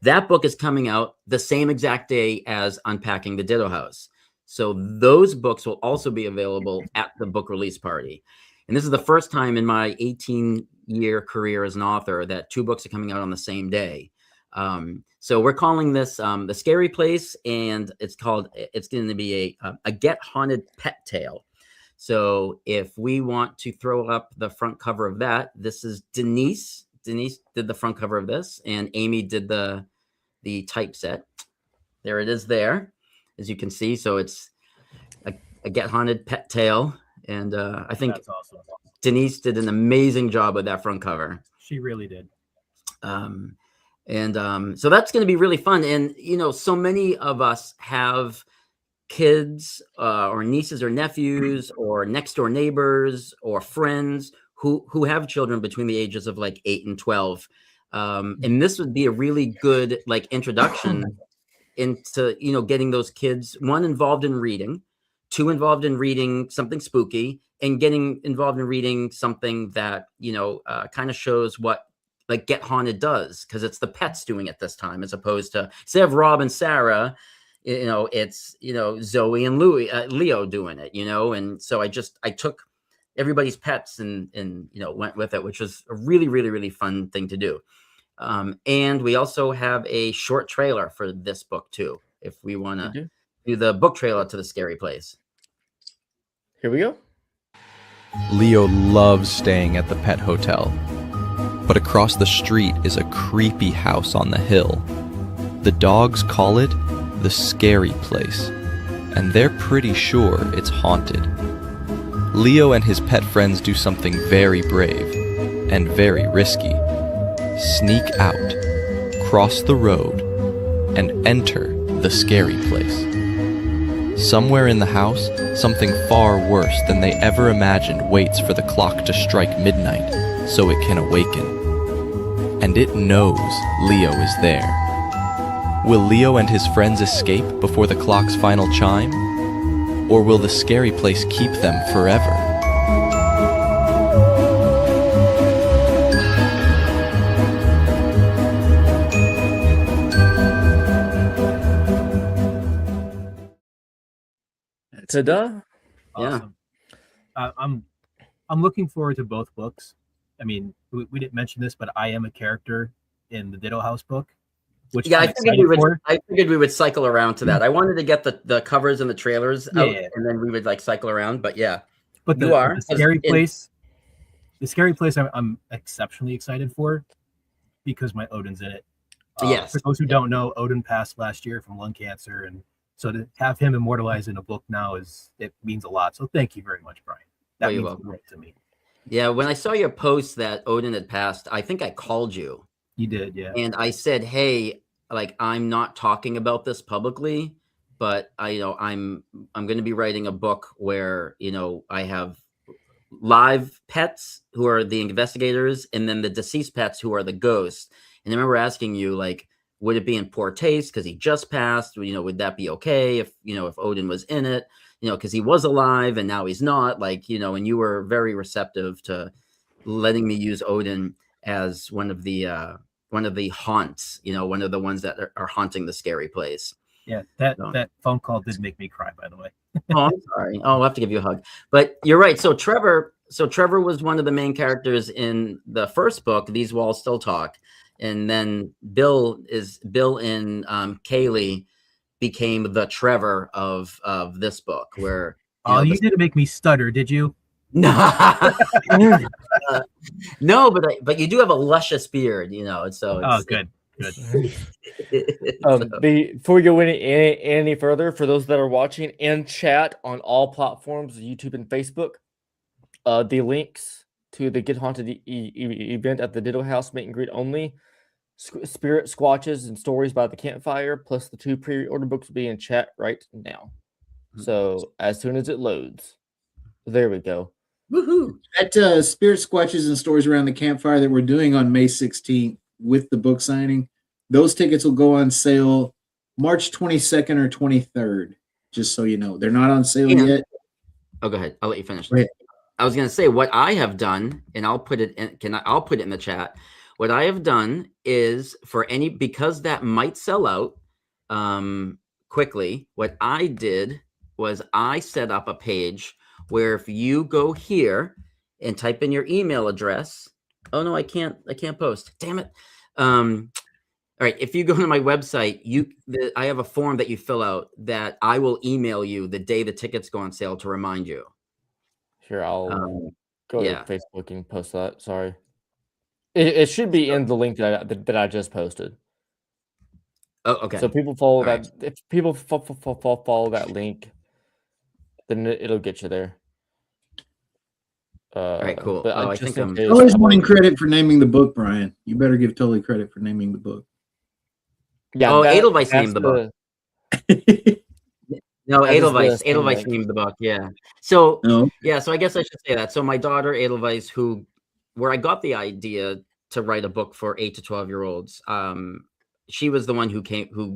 Speaker 1: That book is coming out the same exact day as Unpacking the Ditto House. So those books will also be available at the book release party. And this is the first time in my 18-year career as an author that 2 books are coming out on the same day. So we're calling this The Scary Place, and it's going to be a Get Haunted pet tale. So if we want to throw up the front cover of that, this is Denise. Denise did the front cover of this, and Amy did the typeset. There it is there, as you can see. So it's a Get Haunted pet tale. And I think
Speaker 3: that's awesome.
Speaker 1: Denise did an amazing job with that front cover.
Speaker 3: She really did.
Speaker 1: So that's going to be really fun. And, so many of us have kids or nieces or nephews or next door neighbors or friends who have children between the ages of like 8 and 12. And this would be a really good like introduction into, getting those kids, one, involved in reading, two, involved in reading something spooky, and getting involved in reading something that, kind of shows what like Get Haunted does, because it's the pets doing it this time, as opposed to, instead of Rob and Sarah, it's, Zoe and Leo doing it, and so I took everybody's pets and went with it, which was a really, really, really fun thing to do. And we also have a short trailer for this book too, if we want to do the book trailer to The Scary Place.
Speaker 2: Here we go.
Speaker 6: Leo loves staying at the pet hotel. But across the street is a creepy house on the hill. The dogs call it the Scary Place, and they're pretty sure it's haunted. Leo and his pet friends do something very brave and very risky. Sneak out, cross the road, and enter the Scary Place. Somewhere in the house, something far worse than they ever imagined waits for the clock to strike midnight so it can awaken. And it knows Leo is there. Will Leo and his friends escape before the clock's final chime? Or will the Scary Place keep them forever?
Speaker 2: Ta-da!
Speaker 3: Awesome. I'm looking forward to both books. I mean, we didn't mention this, but I am a character in the Ditto House book. Which
Speaker 1: I figured we would cycle around to that. I wanted to get the covers and the trailers out, and then we would like cycle around. But yeah,
Speaker 3: but the Scary Place. The Scary Place, I'm exceptionally excited for because my Odin's in it.
Speaker 1: Yes.
Speaker 3: For those who don't know, Odin passed last year from lung cancer, and so to have him immortalized in a book now it means a lot. So thank you very much, Brian. That means a lot to me.
Speaker 1: Yeah, when I saw your post that Odin had passed, I think I called you.
Speaker 3: You did, yeah.
Speaker 1: And I said, "Hey, like I'm not talking about this publicly, but I'm going to be writing a book where I have live pets who are the investigators, and then the deceased pets who are the ghosts." And I remember asking you, like, would it be in poor taste because he just passed? Would that be okay if Odin was in it? Because he was alive and now he's not. Like, and you were very receptive to letting me use Odin as one of the haunts. One of the ones that are haunting the Scary Place.
Speaker 3: Yeah, that phone call did make me cry, by the way.
Speaker 1: Oh, I'm sorry. Oh, I'll have to give you a hug. But you're right. So Trevor was one of the main characters in the first book, These Walls Still Talk. And then Bill and Kaylee became the Trevor of this book, where
Speaker 3: you didn't make me stutter, did you?
Speaker 1: No, no, but you do have a luscious beard, So
Speaker 3: good.
Speaker 2: Before we go any further, for those that are watching and chat on all platforms, YouTube and Facebook, the links to the Get Haunted event at the Ditto House meet and greet only, Spirit Squatches and Stories by the Campfire, plus the 2 pre-order books will be in chat right now. So as soon as it loads, there we go.
Speaker 4: Woohoo! That Spirit Squatches and Stories around the Campfire that we're doing on May 16th with the book signing, those tickets will go on sale March 22nd or 23rd. Just so you know, they're not on sale yet.
Speaker 1: Oh, go ahead. I'll let you finish. I was going to say what I have done, and I'll put it in. I'll put it in the chat. What I have done is because that might sell out quickly. What I did was I set up a page where if you go here and type in your email address, oh no, I can't post. Damn it. All right. If you go to my website, I have a form that you fill out that I will email you the day the tickets go on sale to remind you.
Speaker 2: Here, I'll go to Facebook and post that. Sorry. It should be in the link that I just posted.
Speaker 1: Oh, okay.
Speaker 2: So people follow that. Right. If people follow that link, then it'll get you there.
Speaker 1: All right, cool.
Speaker 2: But
Speaker 1: I
Speaker 2: just
Speaker 1: think
Speaker 2: in
Speaker 1: I'm
Speaker 2: case,
Speaker 4: Tully's wanting credit for naming the book, Brian. You better give Tully credit for naming the book.
Speaker 2: Yeah.
Speaker 1: Oh,
Speaker 2: that-
Speaker 1: Edelweiss
Speaker 2: that's
Speaker 1: named the book. No,
Speaker 2: That is the
Speaker 1: Edelweiss.
Speaker 2: Steam
Speaker 1: Edelweiss
Speaker 2: Link.
Speaker 1: named the book. Yeah. So
Speaker 4: No.
Speaker 1: yeah. So I guess I should say that. So my daughter Edelweiss, where I got the idea to write a book for 8 to 12-year-olds, she was the one who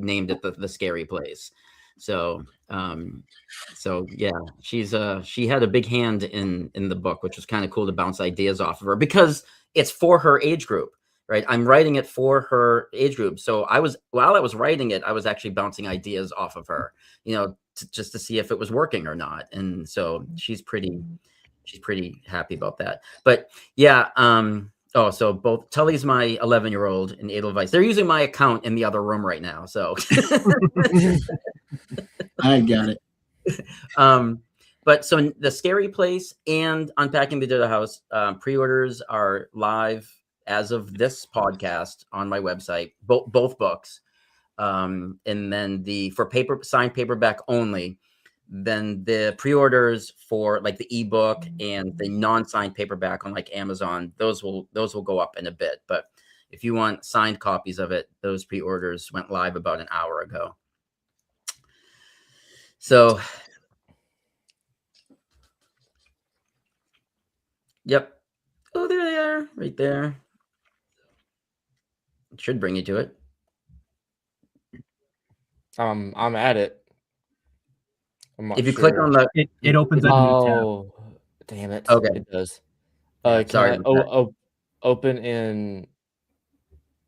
Speaker 1: named it the Scary Place. So yeah, she had a big hand in the book, which was kind of cool to bounce ideas off of her because it's for her age group. Right. I'm writing it for her age group. So while I was writing it, I was actually bouncing ideas off of her, just to see if it was working or not. And so she's pretty happy about that. But yeah. So both Tully's my 11-year-old and Edelweiss, they're using my account in the other room right now. So
Speaker 4: I got it.
Speaker 1: But so the Scary Place and Unpacking the Ditto House pre-orders are live as of this podcast on my website, both books. And then for signed paperback only, then the pre-orders for like the ebook and the non-signed paperback on like Amazon, those will go up in a bit. But if you want signed copies of it, those pre-orders went live about an hour ago. So yep. Oh, there they are, right there. It should bring you to it.
Speaker 2: I'm at it.
Speaker 1: If you click on the,
Speaker 3: it opens a new tab.
Speaker 2: Oh, damn it!
Speaker 1: Okay.
Speaker 2: It does.
Speaker 1: Sorry.
Speaker 2: Open in.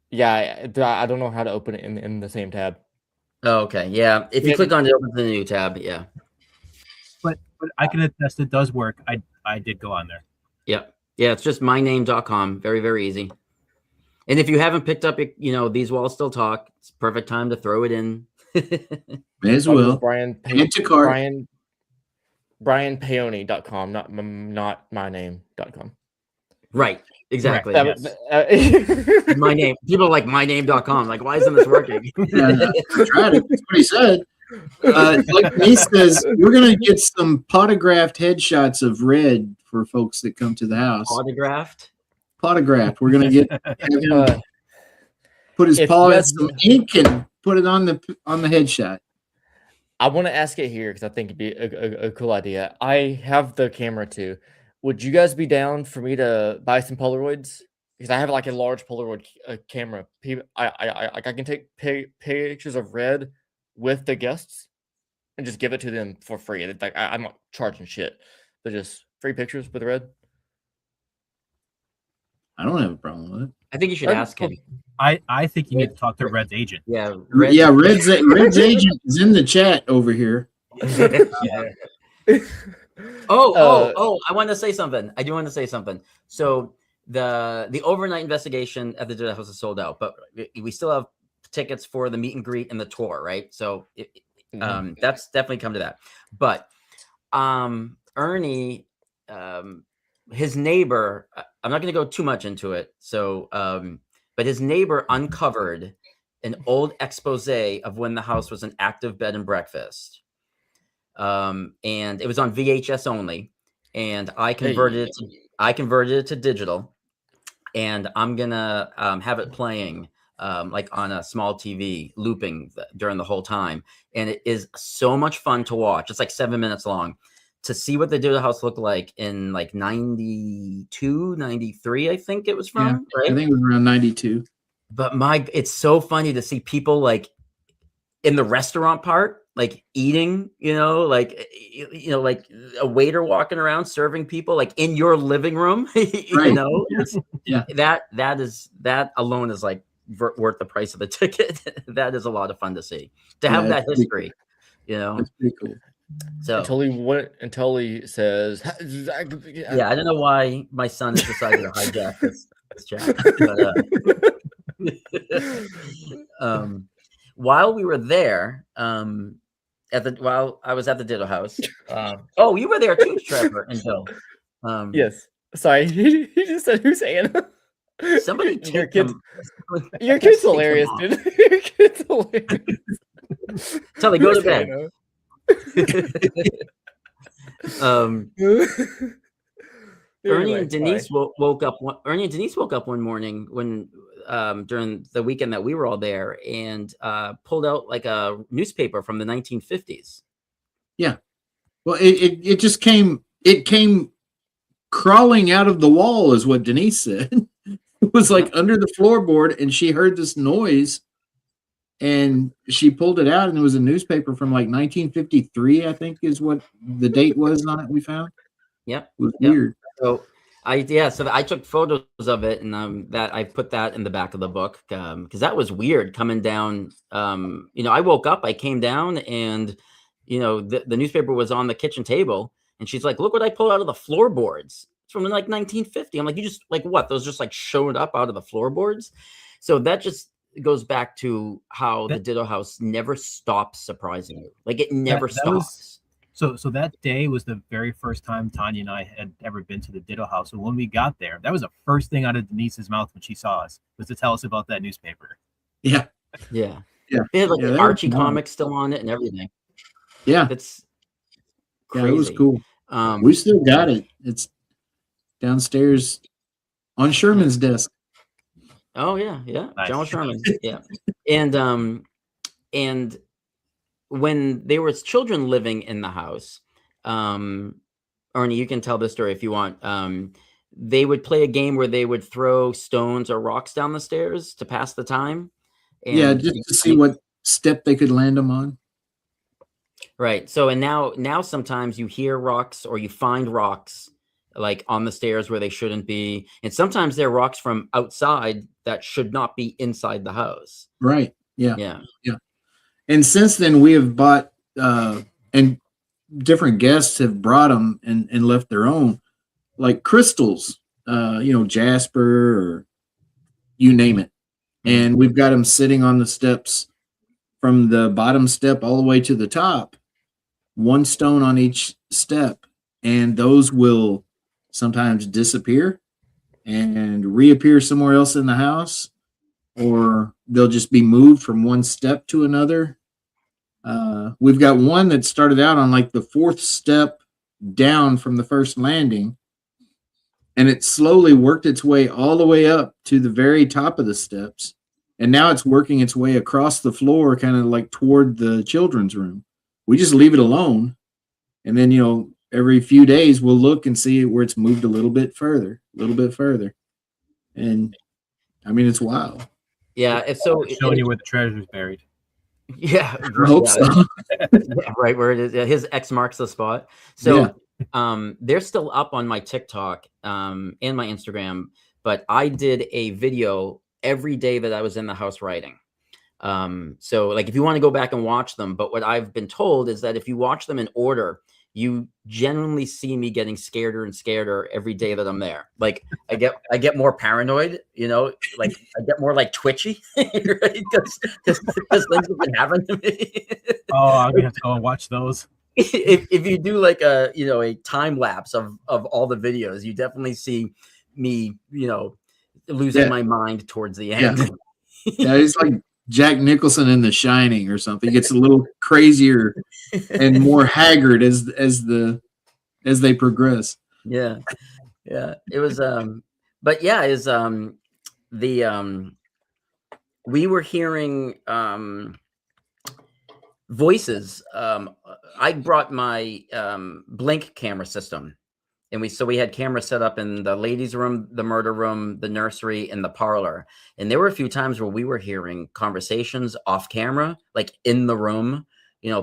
Speaker 2: Yeah, I don't know how to open it in the same tab.
Speaker 1: Oh, okay. Yeah. If you click on it, it opens the new tab. Yeah.
Speaker 3: But I can attest it does work. I did go on there.
Speaker 1: Yep. Yeah. It's just myname.com. Very, very easy. And if you haven't picked up, These Walls Still Talk, it's perfect time to throw it in.
Speaker 4: May as well.
Speaker 2: BrianPaone.com, not myname.com.
Speaker 1: Right. Exactly.
Speaker 3: Correct,
Speaker 1: yes. My name. People are like myname.com. Like, why isn't this working?
Speaker 4: Yeah, I tried it. That's what he said. Like he says, we're going to get some photographed headshots of Red for folks that come to the house.
Speaker 1: Autographed?
Speaker 4: Photographed. We're going to have him put his paw in some ink and put it on the headshot.
Speaker 2: I want to ask it here because I think it'd be a cool idea. I have the camera too. Would you guys be down for me to buy some Polaroids? Because I have like a large Polaroid camera. I can take pictures of Red with the guests and just give it to them for free. Like I'm not charging shit, but just free pictures with Red.
Speaker 4: I don't have a problem with it.
Speaker 1: I think you should ask him.
Speaker 3: I think you need to talk to Red's agent.
Speaker 1: Yeah.
Speaker 4: Red's agent is in the chat over here.
Speaker 1: I want to say something. I do want to say something. So the overnight investigation at the Ditto House is sold out, but we still have tickets for the meet and greet and the tour, right? So that's definitely come to that. But Ernie, his neighbor, I'm not going to go too much into it. So, but his neighbor uncovered an old expose of when the house was an active bed and breakfast. And it was on VHS only, and I converted it to digital, and I'm gonna have it playing like on a small TV looping during the whole time, and it is so much fun to watch. It's like 7 minutes long to see what the Ditto House looked like in like 92, 93, I think it was from.
Speaker 4: Yeah,
Speaker 1: right?
Speaker 4: I think it was around 92.
Speaker 1: But it's so funny to see people like in the restaurant part, like eating, like a waiter walking around serving people like in your living room,
Speaker 4: Right.
Speaker 1: Yeah. That alone is like worth the price of the ticket. That is a lot of fun to see, to have that history,
Speaker 4: That's pretty cool.
Speaker 1: So
Speaker 2: until he says,
Speaker 1: yeah, I don't know why my son has decided to hijack this chat. But, while we were there, while I was at the Ditto House, you were there too, Trevor and Bill.
Speaker 2: Yes. Sorry, he just said, "Who's Anna?"
Speaker 1: Somebody
Speaker 2: your
Speaker 1: take
Speaker 2: kid's,
Speaker 1: them.
Speaker 2: your kid's hilarious, dude. Your kid's hilarious.
Speaker 1: Tully, go to bed. Ernie
Speaker 2: Anyway,
Speaker 1: and Denise woke up. Ernie and Denise woke up one morning when during the weekend that we were all there, and pulled out like a newspaper from the 1950s.
Speaker 4: Yeah. Well, it just came. It came crawling out of the wall, is what Denise said. It was like under the floorboard, and she heard this noise, and she pulled it out, and it was a newspaper from like 1953, I think, is what the date was on it. We found.
Speaker 1: Yep.
Speaker 4: It was weird.
Speaker 1: So I took photos of it, and that I put that in the back of the book because that was weird coming down. I woke up, I came down, and the newspaper was on the kitchen table, and she's like, "Look what I pulled out of the floorboards." It's from like 1950. I'm like, "You just like what? Those just like showed up out of the floorboards?" So that just goes back to how the Ditto House never stops surprising you. Like it never stops.
Speaker 3: So that day was the very first time Tanya and I had ever been to the Ditto House. So when we got there, that was the first thing out of Denise's mouth when she saw us, was to tell us about that newspaper.
Speaker 4: Yeah.
Speaker 1: Yeah.
Speaker 4: Yeah.
Speaker 1: They had like
Speaker 4: Yeah,
Speaker 1: Archie comics still on it and everything.
Speaker 4: Yeah.
Speaker 1: It's crazy.
Speaker 4: Yeah, it was cool. We still got it. It's downstairs on Sherman's desk.
Speaker 1: Oh yeah, yeah.
Speaker 3: Nice.
Speaker 1: John Sherman. Yeah. And when there was children living in the house, Ernie, you can tell this story if you want. They would play a game where they would throw stones or rocks down the stairs to pass the time. And
Speaker 4: just to see what step they could land them on.
Speaker 1: Right. So, and now sometimes you hear rocks or you find rocks like on the stairs where they shouldn't be. And sometimes they're rocks from outside that should not be inside the house.
Speaker 4: Right. Yeah.
Speaker 1: Yeah.
Speaker 4: Yeah. And since then we have bought, and different guests have brought them and left their own, like crystals, jasper or you name it. And we've got them sitting on the steps from the bottom step all the way to the top, one stone on each step. And those will sometimes disappear and reappear somewhere else in the house, or they'll just be moved from one step to another. We've got one that started out on like the fourth step down from the first landing, and it slowly worked its way all the way up to the very top of the steps. And now it's working its way across the floor, kind of like toward the children's room. We just leave it alone. And then, every few days we'll look and see where it's moved a little bit further. And I mean, it's wild.
Speaker 1: Yeah. It's so
Speaker 3: showing you where the treasure is buried.
Speaker 1: Yeah.
Speaker 4: I hope so.
Speaker 1: Yeah, right where it is. Yeah, his X marks the spot. So they're still up on my TikTok and my Instagram, but I did a video every day that I was in the house writing. So like if you want to go back and watch them, but what I've been told is that if you watch them in order, you genuinely see me getting scareder and scareder every day that I'm there. Like I get more paranoid, like I get more like twitchy, right? Because things have been happening to me.
Speaker 3: Oh, I'm gonna have to go and watch those.
Speaker 1: If you do like a time lapse of all the videos, you definitely see me, losing my mind towards the end.
Speaker 4: Yeah, it's like Jack Nicholson in The Shining or something. It gets a little crazier and more haggard as they progress.
Speaker 1: Yeah. It was but yeah, is we were hearing voices. I brought my Blink camera system. And we had cameras set up in the ladies' room, the murder room, the nursery, and the parlor. And there were a few times where we were hearing conversations off camera, like in the room,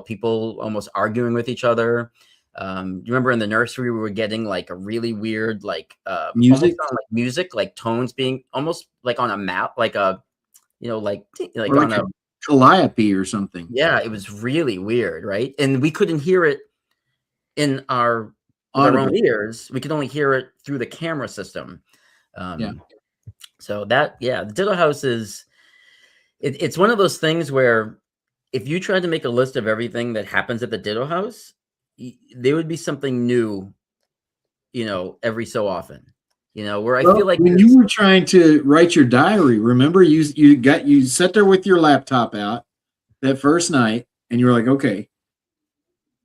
Speaker 1: people almost arguing with each other. You remember in the nursery, we were getting like a really weird, like music, like tones being almost like on a map, like a, like on a
Speaker 4: calliope or something.
Speaker 1: Yeah, it was really weird, right? And we couldn't hear it in our own ears. We could only hear it through the camera system. So the Ditto House is it's one of those things where if you tried to make a list of everything that happens at the Ditto House, there would be something new, every so often. Where I feel like
Speaker 4: when you were trying to write your diary, remember you sat there with your laptop out that first night and you were like, okay.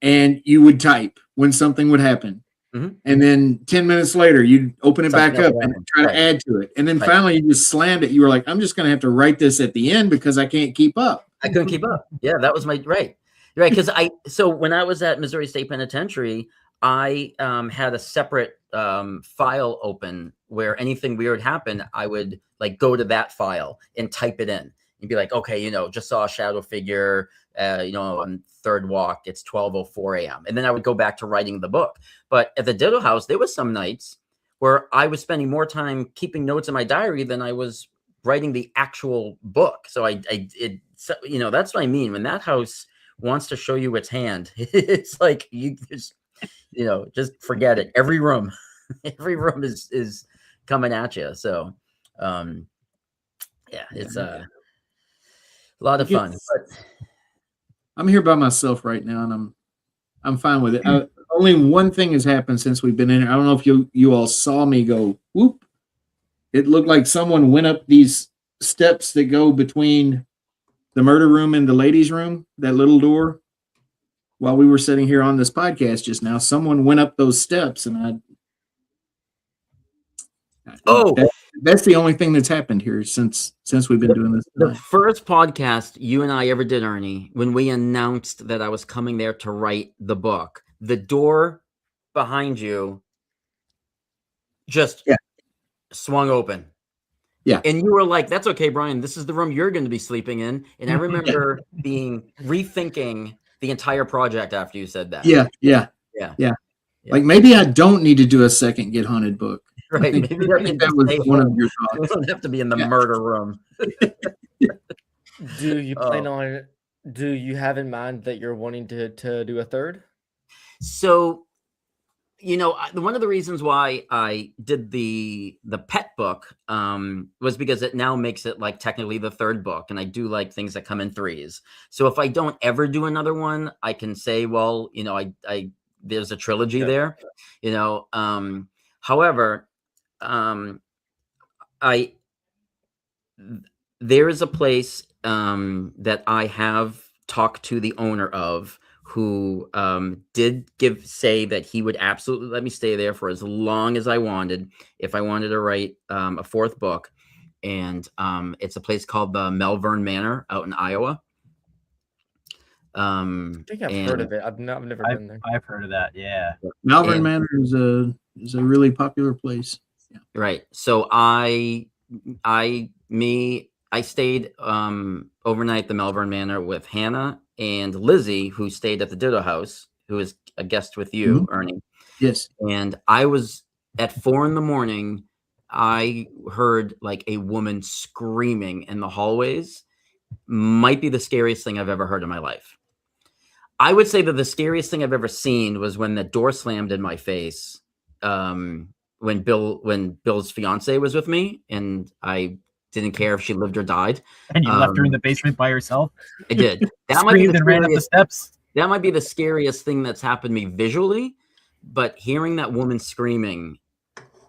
Speaker 4: And you would type when something would happen. and then 10 minutes later you open it
Speaker 1: Something
Speaker 4: back up and try to
Speaker 1: right.
Speaker 4: add to it, and then
Speaker 1: Right.
Speaker 4: finally you just slammed it. You were like, I'm just going to have to write this at the end because I can't keep up.
Speaker 1: I couldn't keep up. Yeah, that was my right. Because so when I was at Missouri State Penitentiary, I had a separate file open where anything weird happened, I would like go to that file and type it in and be like, okay, just saw a shadow figure, on third walk, it's 12:04 a.m. And then I would go back to writing the book. But at the Ditto House, there was some nights where I was spending more time keeping notes in my diary than I was writing the actual book. So that's what I mean. When that house wants to show you its hand, it's like you just forget it. Every room is coming at you. So it's a lot of fun. But
Speaker 4: I'm here by myself right now, and I'm fine with it. Only one thing has happened since we've been in here. I don't know if you all saw me go whoop. It looked like someone went up these steps that go between the murder room and the ladies' room, that little door. While we were sitting here on this podcast just now, someone went up those steps, and that's the only thing that's happened here since we've been doing this.
Speaker 1: The first podcast you and I ever did, Ernie, when we announced that I was coming there to write the book, the door behind you just swung open.
Speaker 4: Yeah.
Speaker 1: And you were like, that's okay, Brian, this is the room you're going to be sleeping in. And I remember rethinking the entire project after you said that.
Speaker 4: Yeah. Like maybe I don't need to do a second Get Haunted book.
Speaker 1: Right.
Speaker 4: Maybe that was one of your thoughts.
Speaker 1: We don't have to be in the murder room.
Speaker 2: Do you plan on? Do you have in mind that you're wanting to do a third?
Speaker 1: So, one of the reasons why I did the pet book was because it now makes it like technically the third book, and I do like things that come in threes. So if I don't ever do another one, I can say, well, I there's a trilogy there, However, there is a place that I have talked to the owner of, who did say that he would absolutely let me stay there for as long as I wanted if I wanted to write a fourth book. And it's a place called the Melvern Manor out in Iowa.
Speaker 2: I think I've heard of it. I've never been there.
Speaker 3: I've heard of that. Yeah.
Speaker 4: Malvern Manor is a really popular place. Yeah.
Speaker 1: Right. So I stayed overnight at the Melvern Manor with Hannah and Lizzie, who stayed at the Ditto House, who is a guest with you, Ernie.
Speaker 4: Yes.
Speaker 1: And I was at 4 a.m. I heard like a woman screaming in the hallways. Might be the scariest thing I've ever heard in my life. I would say that the scariest thing I've ever seen was when the door slammed in my face. When Bill's fiance was with me, and I didn't care if she lived or died.
Speaker 3: And you left her in the basement by herself?
Speaker 1: I did. That might be the ran up the steps. That might be the scariest thing that's happened to me visually, but hearing that woman screaming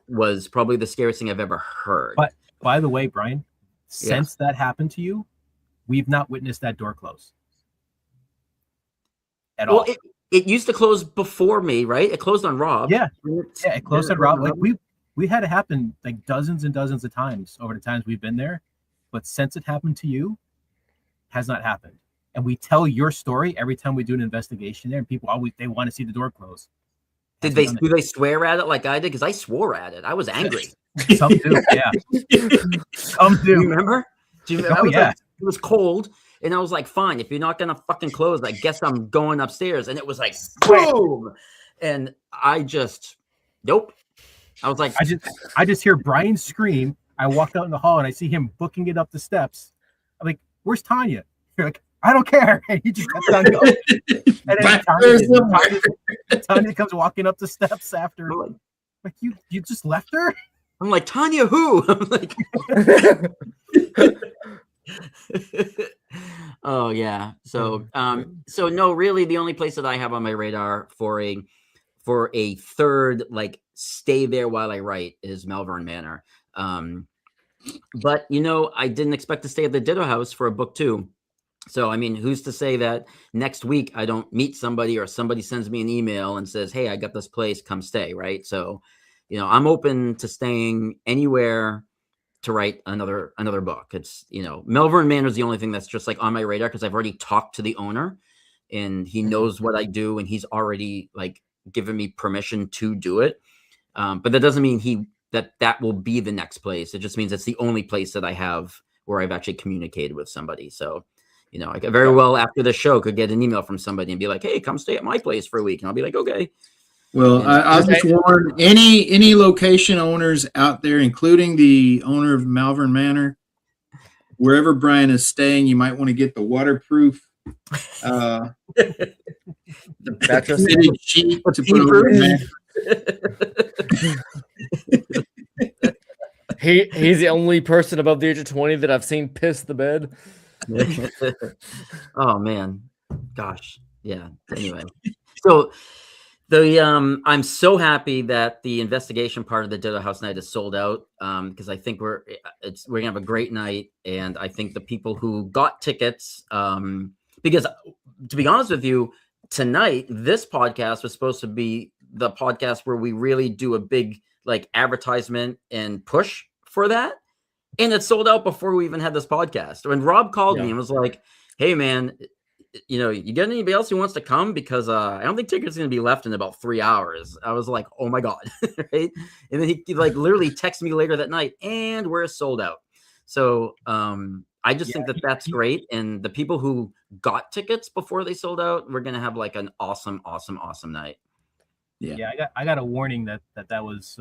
Speaker 1: was probably the scariest thing I've ever heard.
Speaker 3: But by the way, Brian, since that happened to you, we've not witnessed that door close at all.
Speaker 1: It used to close before me, right? It closed on Rob.
Speaker 3: Yeah, it closed on Rob. Like we had it happen like dozens and dozens of times over the times we've been there, but since it happened to you, has not happened. And we tell your story every time we do an investigation there, and people always they want to see the door close.
Speaker 1: Do they swear at it like I did? Because I swore at it. I was angry.
Speaker 3: Some do, yeah. Some do.
Speaker 1: Do you remember?
Speaker 3: Oh, yeah.
Speaker 1: It was cold. And I was like, fine, if you're not going to fucking close, I guess I'm going upstairs. And it was like, boom. And I just, nope. I was like,
Speaker 3: I just hear Brian scream. I walk out in the hall and I see him booking it up the steps. I'm like, where's Tanya? You're like, I don't care. And he just kept on going. And then Tanya comes walking up the steps after. Like, you just left her?
Speaker 1: I'm like, Tanya who? I'm like, oh yeah. So no, really the only place that I have on my radar for a third, like stay there while I write, is Melvern Manor. But I didn't expect to stay at the Ditto House for a book too. So, I mean, who's to say that next week I don't meet somebody or somebody sends me an email and says, hey, I got this place, come stay, right? So, I'm open to staying anywhere to write another book. It's, Melbourne Manor is the only thing that's just like on my radar because I've already talked to the owner and he knows what I do and he's already like given me permission to do it. But that doesn't mean that will be the next place. It just means it's the only place that I have where I've actually communicated with somebody. So, I could very well after the show could get an email from somebody and be like, hey, come stay at my place for a week. And I'll be like, okay.
Speaker 4: Well, I'll just warn any location owners out there, including the owner of Malvern Manor, wherever Brian is staying, you might want to get the waterproof
Speaker 1: The
Speaker 4: fitted sheet to put over the
Speaker 2: He's the only person above the age of 20 that I've seen piss the bed.
Speaker 1: Oh man, gosh, yeah. Anyway, so I'm so happy that the investigation part of the Ditto House night is sold out because I think we're gonna have a great night, and I think the people who got tickets because to be honest with you, tonight this podcast was supposed to be the podcast where we really do a big like advertisement and push for that. And it sold out before we even had this podcast. When Rob called me and was like, hey, man, you got anybody else who wants to come? Because I don't think tickets are going to be left in about 3 hours. I was like, oh, my God. Right. And then he like literally texted me later that night and we're sold out. So I just think that that's great. And the people who got tickets before they sold out, we're going to have like an awesome, awesome, awesome night.
Speaker 3: Yeah. I got a warning that was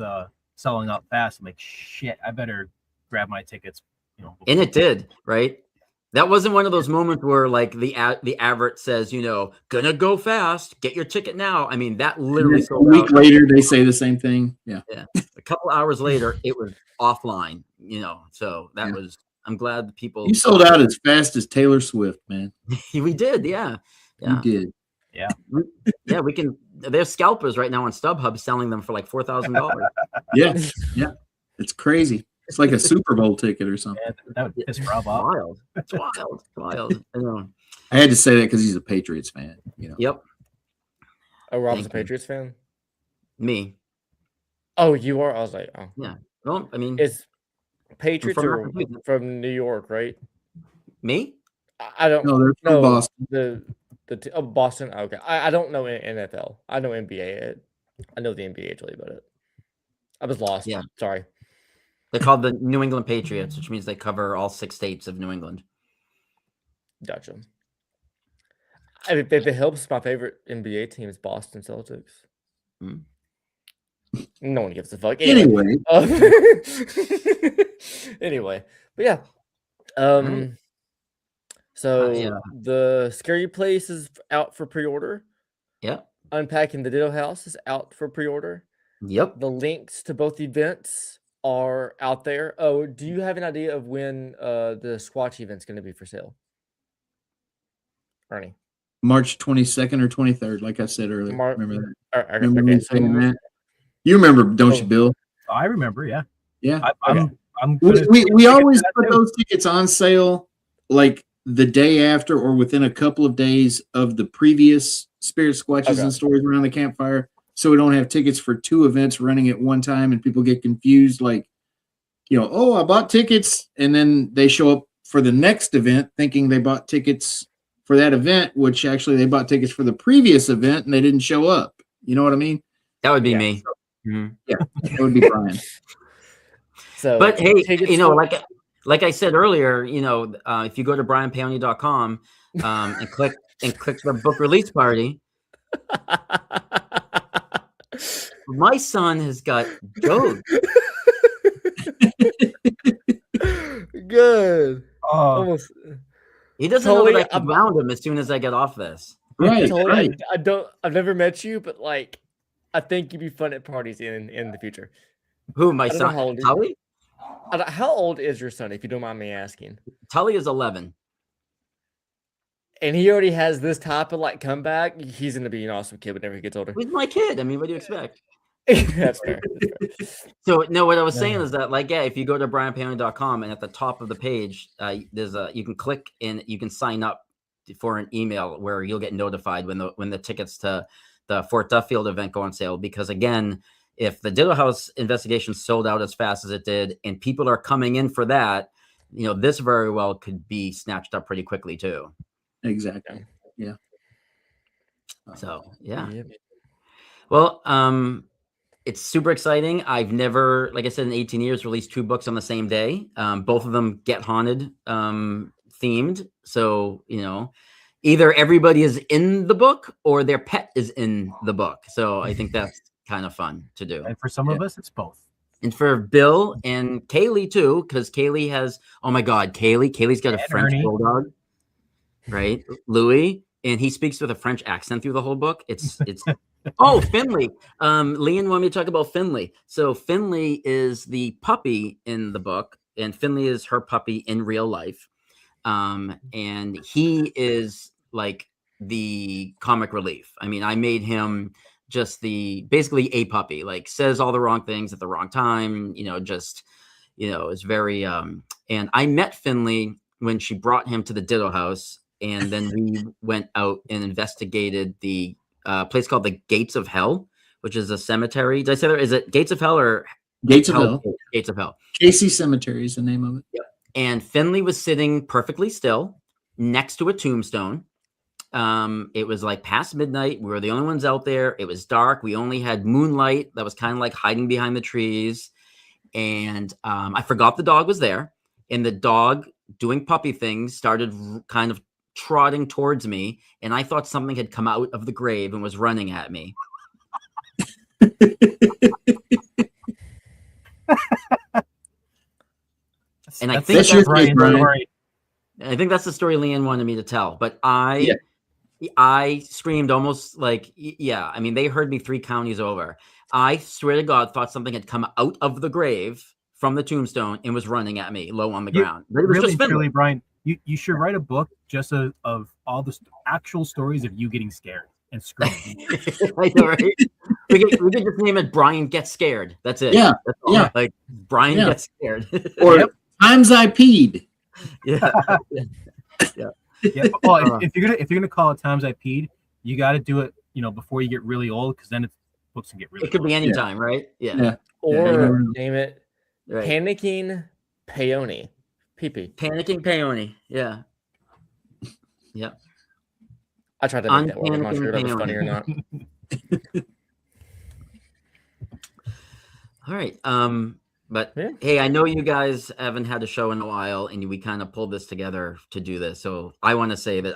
Speaker 3: selling out fast. I'm like, shit, I better grab my tickets.
Speaker 1: And it did, right? That wasn't one of those moments where like the advert says, gonna go fast, get your ticket now. I mean, that literally
Speaker 4: a week later they say the same thing. Yeah.
Speaker 1: A couple hours later, it was offline. So that was. I'm glad the people.
Speaker 4: You sold out as fast as Taylor Swift, man.
Speaker 1: We did, yeah.
Speaker 4: You did.
Speaker 1: Yeah. We can. There's scalpers right now on StubHub selling them for like $4,000.
Speaker 4: Yeah. It's crazy. It's like a Super Bowl ticket or something.
Speaker 3: Yeah, that would piss Rob off.
Speaker 1: Wild. It's wild. I know.
Speaker 4: I had to say that because he's a Patriots fan.
Speaker 1: Yep.
Speaker 2: Oh, Rob's a Patriots fan?
Speaker 1: Me.
Speaker 2: Oh, you are? I was like, oh.
Speaker 1: Yeah. Well, I mean,
Speaker 2: it's Patriots from New York, right?
Speaker 1: Me?
Speaker 2: I don't know.
Speaker 4: No, they're from Boston.
Speaker 2: Boston. Okay. I don't know NFL. I know NBA. I know the NBA actually about it. I was lost.
Speaker 1: Yeah.
Speaker 2: Sorry.
Speaker 1: They're called the New England Patriots, which means they cover all 6 states of New England.
Speaker 2: Gotcha. I mean, if it helps, my favorite NBA team is Boston Celtics. No one gives a fuck.
Speaker 4: Anyway.
Speaker 2: Anyway. But yeah. So the Scary Place is out for pre-order.
Speaker 1: Yep.
Speaker 2: Unpacking the Ditto House is out for pre-order.
Speaker 1: Yep.
Speaker 2: The links to both events are out there. Oh, do you have an idea of when the Squatch event's going to be for sale, Ernie?
Speaker 4: March 22nd or 23rd, like I said earlier. Remember that? Remember
Speaker 2: okay,
Speaker 4: me saying that? You remember, don't you, Bill?
Speaker 3: I remember, yeah.
Speaker 4: Yeah.
Speaker 3: I'm
Speaker 4: we always put those tickets on sale like the day after or within a couple of days of the previous Spirit Squatches and Stories Around the Campfire. So we don't have tickets for 2 events running at one time and people get confused like, oh, I bought tickets. And then they show up for the next event thinking they bought tickets for that event, which actually they bought tickets for the previous event and they didn't show up. You know what I mean?
Speaker 1: That would be me.
Speaker 4: Yeah, that would be Brian.
Speaker 2: So,
Speaker 1: but hey, like I said earlier, if you go to brianpaone.com and click the book release party, my son has got jokes.
Speaker 2: Good.
Speaker 3: Almost.
Speaker 1: He doesn't know that I can ground him as soon as I get off this.
Speaker 4: Right.
Speaker 2: I've never met you, but like, I think you'd be fun at parties in the future.
Speaker 1: Who, my son? Tully?
Speaker 2: How old is your son, if you don't mind me asking?
Speaker 1: Tully is 11.
Speaker 2: And he already has this type of like comeback. He's going to be an awesome kid whenever he gets older.
Speaker 1: He's my kid. I mean, what do you expect?
Speaker 2: That's fair.
Speaker 1: So no, what I was saying is that if you go to brianpaone.com and at the top of the page, you can click and you can sign up for an email where you'll get notified when the tickets to the Fort Duffield event go on sale. Because again, if the Ditto House investigation sold out as fast as it did, and people are coming in for that, this very well could be snatched up pretty quickly too.
Speaker 4: Exactly. Yeah.
Speaker 1: So yeah.
Speaker 2: Yep.
Speaker 1: Well, it's super exciting. I've never, like I said, in 18 years, released 2 books on the same day. Both of them Get Haunted themed. So, either everybody is in the book or their pet is in the book. So I think that's kind of fun to do.
Speaker 3: And for some of us, it's both.
Speaker 1: And for Bill and Kaylee too, because Kaylee has, oh my God, Kaylee's got a French bulldog, right? Louis, and he speaks with a French accent through the whole book. It's oh, Finley. Leanne wanted me to talk about Finley. So Finley is the puppy in the book, and Finley is her puppy in real life. And he is like the comic relief. I mean, I made him just basically a puppy, like says all the wrong things at the wrong time, is very, and I met Finley when she brought him to the Ditto House. And then we went out and investigated the place called the Gates of Hell, which is a cemetery. Did I say that? Is it Gates of Hell or
Speaker 4: Gates of Hell?
Speaker 1: Gates of Hell.
Speaker 4: Casey Cemetery is the name of it.
Speaker 1: Yep. And Finley was sitting perfectly still next to a tombstone. It was like past midnight. We were the only ones out there. It was dark. We only had moonlight that was kind of like hiding behind the trees. And I forgot the dog was there. And the dog, doing puppy things, started kind of trotting towards me. And I thought something had come out of the grave and was running at me. And I think that's Brian's story. I think that's the story Leanne wanted me to tell. But I screamed almost like, I mean, they heard me 3 counties over. I swear to God, thought something had come out of the grave from the tombstone and was running at me low on the ground. But it was
Speaker 3: really,
Speaker 1: just
Speaker 3: truly, Brian, you should write a book just of all the actual stories of you getting scared and screaming.
Speaker 1: I know, right? We could just name it Brian Gets Scared. That's it.
Speaker 4: Yeah.
Speaker 1: That's all. Yeah. Like Brian Gets Scared.
Speaker 4: Or Times I Peed.
Speaker 1: Yeah.
Speaker 3: Well, if you're gonna call it Times I Peed, you got to do it, before you get really old, because then books can get really.
Speaker 1: It could
Speaker 3: old.
Speaker 1: be any time, right? Yeah.
Speaker 2: Or name it
Speaker 1: right.
Speaker 2: Panicking Paone. PP.
Speaker 1: Panicking Paone. Yeah. Yeah.
Speaker 2: I tried to make that one. I'm not sure if it's funny or not.
Speaker 1: All right. But hey, I know you guys haven't had a show in a while, and we kind of pulled this together to do this. So I want to say that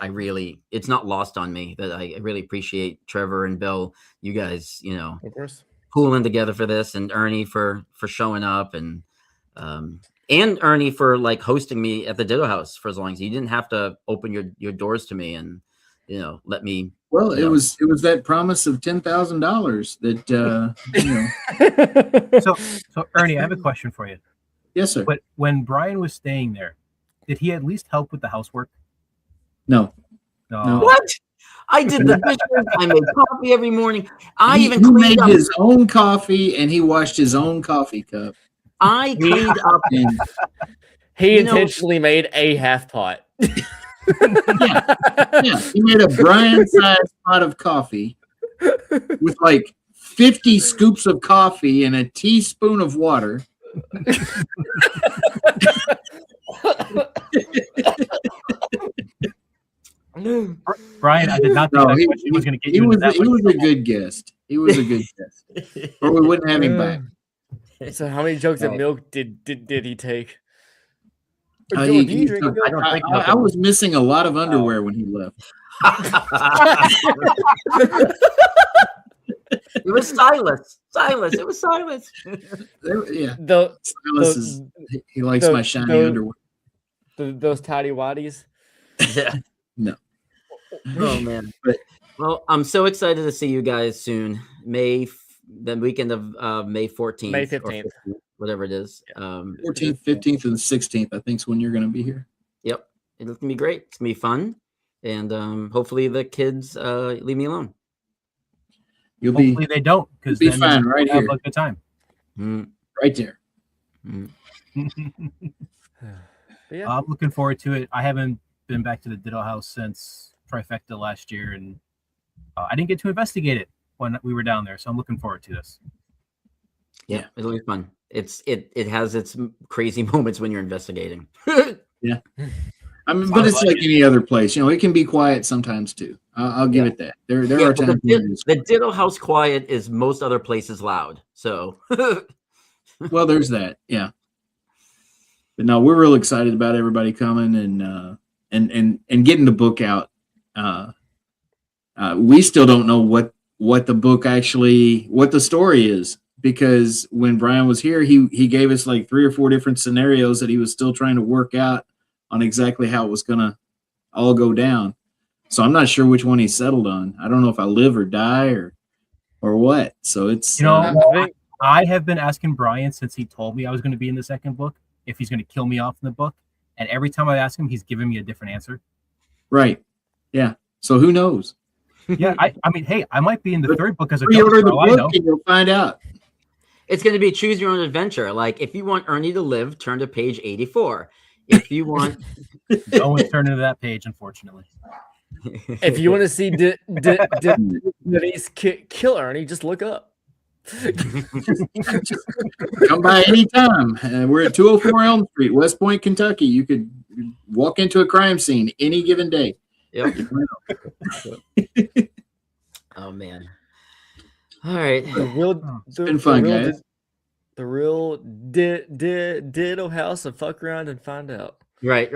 Speaker 1: it's not lost on me that I really appreciate Trevor and Bill, you guys,
Speaker 2: of course,
Speaker 1: pulling together for this, and Ernie for showing up, and Ernie for like hosting me at the Ditto House for as long as you didn't have to open your doors to me and let me.
Speaker 4: Well, it was that promise of $10,000 that
Speaker 3: So Ernie, I have a question for you.
Speaker 4: Yes, sir.
Speaker 3: But when Brian was staying there, did he at least help with the housework?
Speaker 4: No.
Speaker 1: What? I did the dishes. I made coffee every morning.
Speaker 4: He made his own coffee and he washed his own coffee cup.
Speaker 1: I cleaned up.
Speaker 2: He intentionally made a half pot.
Speaker 4: Yeah, he made a Brian-sized pot of coffee with like 50 scoops of coffee and a teaspoon of water.
Speaker 3: Brian, I did not think that question was going to get you.
Speaker 4: He was a good guest. He was a good guest, or we wouldn't have him back.
Speaker 2: So, how many jugs of milk did he take?
Speaker 4: I was missing a lot of underwear when he left.
Speaker 1: It was Silas. It was Silas.
Speaker 4: Yeah.
Speaker 2: Silas
Speaker 4: he likes my shiny underwear.
Speaker 2: Those tidy waddies.
Speaker 1: Yeah.
Speaker 4: No.
Speaker 1: Oh man. Well, I'm so excited to see you guys soon. The weekend of May 14th.
Speaker 2: May 15th.
Speaker 1: Whatever it is.
Speaker 4: 14th, 15th, and 16th, I think is when you're going to be here.
Speaker 1: Yep. It's going to be great. It's going to be fun. And hopefully the kids leave me alone.
Speaker 3: Hopefully they don't, because
Speaker 4: be fine right here.
Speaker 3: Have a good time.
Speaker 4: Right there.
Speaker 3: I'm looking forward to it. I haven't been back to the Ditto House since Trifecta last year, and I didn't get to investigate it when we were down there, so I'm looking forward to this.
Speaker 1: Yeah, it'll be fun. It has its crazy moments when you're investigating.
Speaker 4: Yeah. I mean, but it's like any other place. It can be quiet sometimes too. I'll give it that. There are times
Speaker 1: the Ditto House quiet is most other places loud. So,
Speaker 4: well, there's that. Yeah. But no, we're real excited about everybody coming and getting the book out. We still don't know what the book what the story is, because when Brian was here, he gave us like 3 or 4 different scenarios that he was still trying to work out on exactly how it was gonna all go down. So I'm not sure which one he settled on. I don't know if I live or die or what. So it's
Speaker 3: I have been asking Brian since he told me I was going to be in the second book if he's going to kill me off in the book, and every time I ask him, he's giving me a different answer.
Speaker 4: Right. Yeah. So who knows?
Speaker 3: Yeah. I mean, hey, I might be in the third book as a
Speaker 4: pre-order the book and you'll find out.
Speaker 1: It's going to be choose your own adventure. Like, if you want Ernie to live, turn to page 84. If you want,
Speaker 3: no one's turned into that page, unfortunately.
Speaker 2: If you want to see Denise kill Ernie, just look up.
Speaker 4: Come by anytime. We're at 204 Elm Street, West Point, Kentucky. You could walk into a crime scene any given day.
Speaker 1: Yep. Oh man. All right.
Speaker 4: It's been fun, guys.
Speaker 2: The real Ditto House of fuck around and find out.
Speaker 1: Right.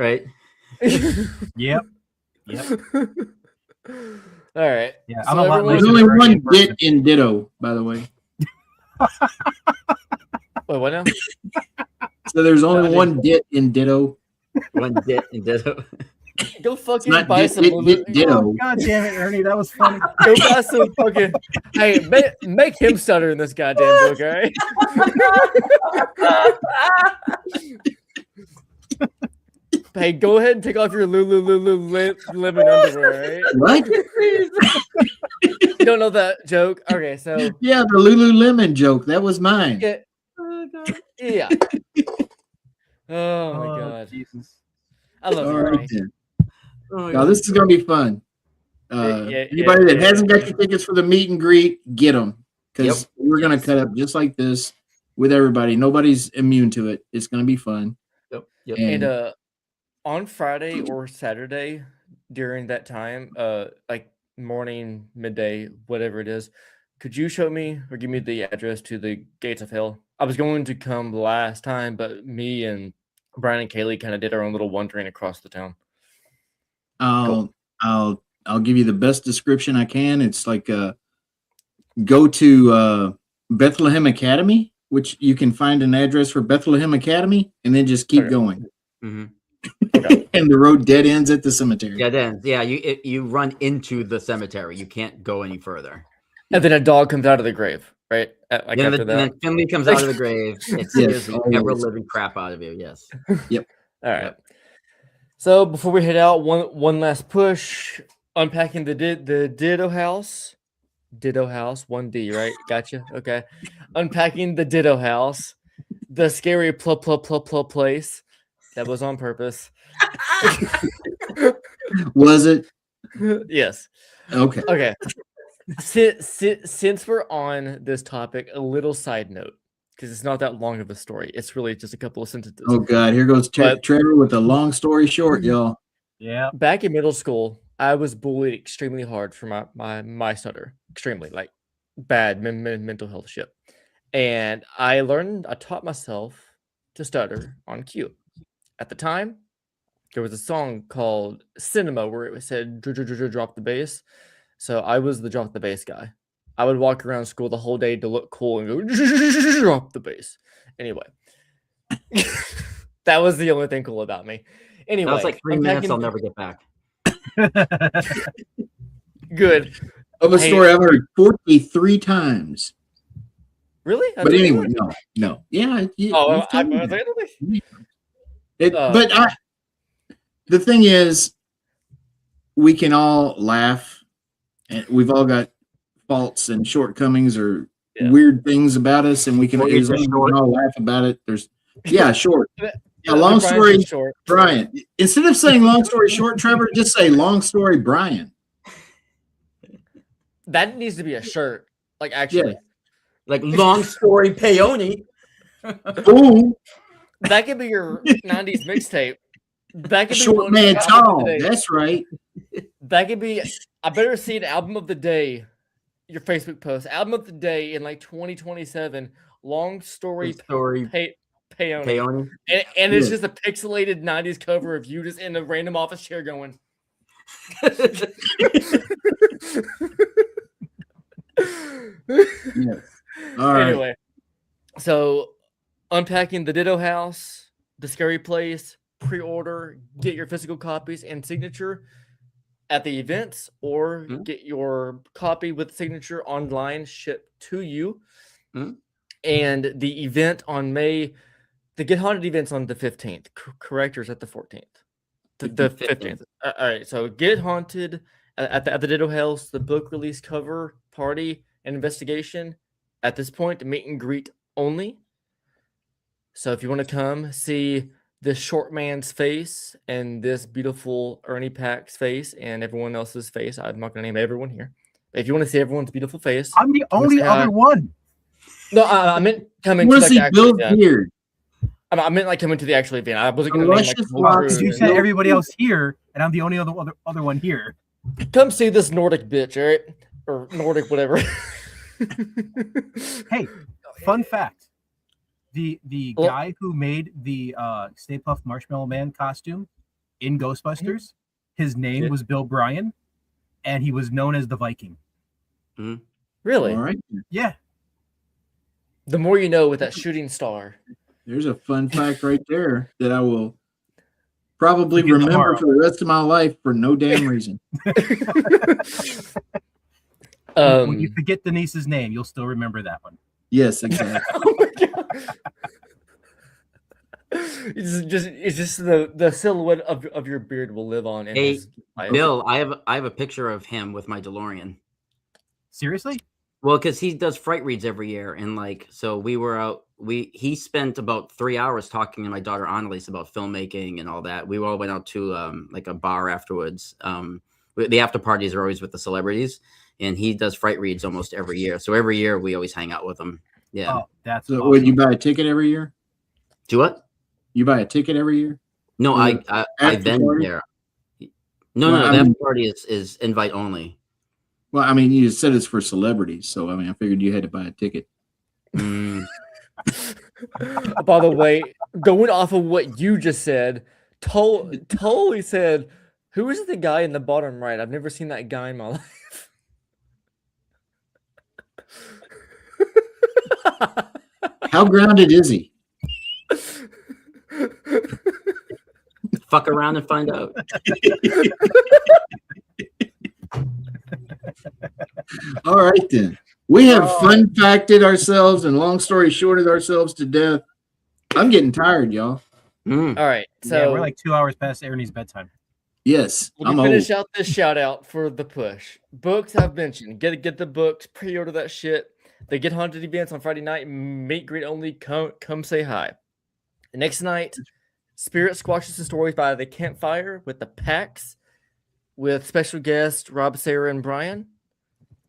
Speaker 3: Yep.
Speaker 2: All right.
Speaker 3: Yeah.
Speaker 2: So
Speaker 4: there's only one dit in Ditto, by the way.
Speaker 2: Wait, what now?
Speaker 4: So there's only one dit in Ditto.
Speaker 1: One dit in Ditto.
Speaker 2: Go fucking buy some
Speaker 4: Ditto.
Speaker 3: Oh, God damn it, Ernie, that was funny.
Speaker 2: Go buy some fucking. Hey, make him stutter in this goddamn book, all right? Hey, go ahead and take off your Lululemon underwear, right?
Speaker 4: What?
Speaker 2: You don't know that joke? Okay, so
Speaker 4: yeah, the Lululemon joke. That was mine.
Speaker 2: Yeah. Yeah. Oh my God.
Speaker 3: Jesus.
Speaker 2: I love you,
Speaker 4: Right,
Speaker 1: Oh,
Speaker 4: now this is gonna be fun. Anybody that hasn't got your tickets for the meet and greet, get them, because we're gonna cut up just like this with everybody. Nobody's immune to it. It's gonna be fun.
Speaker 1: Yep.
Speaker 2: And on Friday or Saturday during that time, like morning, midday, whatever it is, could you show me or give me the address to the Gates of Hell? I was going to come last time, but me and Brian and Kaylee kind of did our own little wandering across the town.
Speaker 4: I'll give you the best description I can. It's like go to Bethlehem Academy, which you can find an address for Bethlehem Academy, and then just keep going.
Speaker 1: Mm-hmm.
Speaker 2: Okay.
Speaker 4: And the road dead ends at the cemetery.
Speaker 1: Yeah, then you run into the cemetery. You can't go any further.
Speaker 2: And then a dog comes out of the grave, right?
Speaker 1: And then Finley comes out of the grave. It scares the ever-living crap out of you. Yes.
Speaker 4: Yep.
Speaker 2: All right. So before we head out, one last push. Unpacking the Ditto House. Ditto House, 1D, right? Gotcha. Okay. Unpacking the Ditto House. The scary place. That was on purpose.
Speaker 4: Was it?
Speaker 2: Yes.
Speaker 4: Okay.
Speaker 2: Okay. Since we're on this topic, a little side note, because it's not that long of a story. It's really just a couple of sentences.
Speaker 4: Oh God, here goes Trevor with a long story short, y'all.
Speaker 3: Yeah.
Speaker 2: Back in middle school, I was bullied extremely hard for my stutter. Extremely, like bad mental health shit. And I taught myself to stutter on cue. At the time, there was a song called Cinema where it said drop the bass. So I was the drop the bass guy. I would walk around school the whole day to look cool and go drop the bass. Anyway, that was the only thing cool about me. Anyway,
Speaker 1: that was like 3 minutes I'll never get back.
Speaker 2: Good.
Speaker 4: Of a story I've heard 43 times.
Speaker 2: Really?
Speaker 4: But anyway, no. Yeah. The thing is, we can all laugh, and we've all got faults and shortcomings or weird things about us, and we can all laugh about it. Yeah, short. Yeah, long
Speaker 2: Brian's
Speaker 4: story
Speaker 2: short.
Speaker 4: Brian. Instead of saying long story short, Trevor, just say long story Brian.
Speaker 2: That needs to be a shirt. Like actually.
Speaker 4: Yeah.
Speaker 1: Like long story Paone.
Speaker 4: Ooh,
Speaker 2: That could be your 90s mixtape. That could be
Speaker 4: short
Speaker 2: one
Speaker 4: man
Speaker 2: album of
Speaker 4: tall.
Speaker 2: the day.
Speaker 4: That's right.
Speaker 2: That could be. I better see an album of the day. Your Facebook post, album of the day in like 2027. Long story, Paone.
Speaker 1: Paone.
Speaker 2: And it's just a pixelated 90s cover of you just in a random office chair going.
Speaker 4: Yes. All right.
Speaker 2: Anyway, so unpacking the Ditto House, the Scary Place, pre-order, get your physical copies and signature at the events, or get your copy with signature online shipped to you. And the event on the Get Haunted event's on the 15th, correct? Or is that the 14th? The 15th. All right, so Get Haunted at the Ditto House, the book release cover party and investigation. At this point, meet and greet only. So if you want to come see this short man's face and this beautiful Ernie Pack's face and everyone else's face, I'm not going to name everyone here. But if you want to see everyone's beautiful face,
Speaker 3: I'm the only other one.
Speaker 2: No, I meant coming
Speaker 4: to
Speaker 2: like the actual event.
Speaker 4: Beard.
Speaker 2: I meant like coming to the actual event. I wasn't going to name like
Speaker 3: because you said everybody else here, and I'm the only other one here.
Speaker 2: Come see this Nordic bitch, all right? Or Nordic, whatever.
Speaker 3: Hey, fun fact. The guy who made the Stay Puft Marshmallow Man costume in Ghostbusters, his name was Bill Bryan, and he was known as the Viking.
Speaker 2: Really?
Speaker 4: All right.
Speaker 3: Yeah.
Speaker 2: The more you know with that shooting star.
Speaker 4: There's a fun fact right there that I will probably remember for the rest of my life for no damn reason.
Speaker 3: When you forget Denise's name, you'll still remember that one.
Speaker 4: Yes, exactly.
Speaker 2: Oh my God. It's just the silhouette of your beard will live on.
Speaker 1: Hey, Bill, I have a picture of him with my DeLorean.
Speaker 3: Seriously?
Speaker 1: Well, because he does fright reads every year, and like, so we were out. He spent about 3 hours talking to my daughter Annalise about filmmaking and all that. We all went out to like a bar afterwards. The after parties are always with the celebrities, and he does fright reads almost every year. So every year we always hang out with him. Yeah.
Speaker 3: Oh, that's
Speaker 4: so.
Speaker 3: Awesome.
Speaker 4: Would you buy a ticket every year?
Speaker 1: Do what?
Speaker 4: You buy a ticket every year?
Speaker 1: No, I then there. No, that party is invite only.
Speaker 4: Well, I mean, you said it's for celebrities, so I mean, I figured you had to buy a ticket.
Speaker 2: By the way, going off of what you just said, totally said, who is the guy in the bottom right? I've never seen that guy in my life.
Speaker 4: How grounded is he?
Speaker 1: Fuck around and find out.
Speaker 4: All right, then. We have fun facted ourselves and long story shorted ourselves to death. I'm getting tired, y'all.
Speaker 2: All right. So
Speaker 3: we're like 2 hours past Ernie's bedtime.
Speaker 4: Yes.
Speaker 2: We'll finish out this shout out for the push. Books I've mentioned. Get the books, pre-order that shit. They Get Haunted events on Friday night. Meet greet only. Come say hi. The next night, Spirit Squashes and Stories by the Campfire with the packs with special guests Rob, Sarah, and Brian.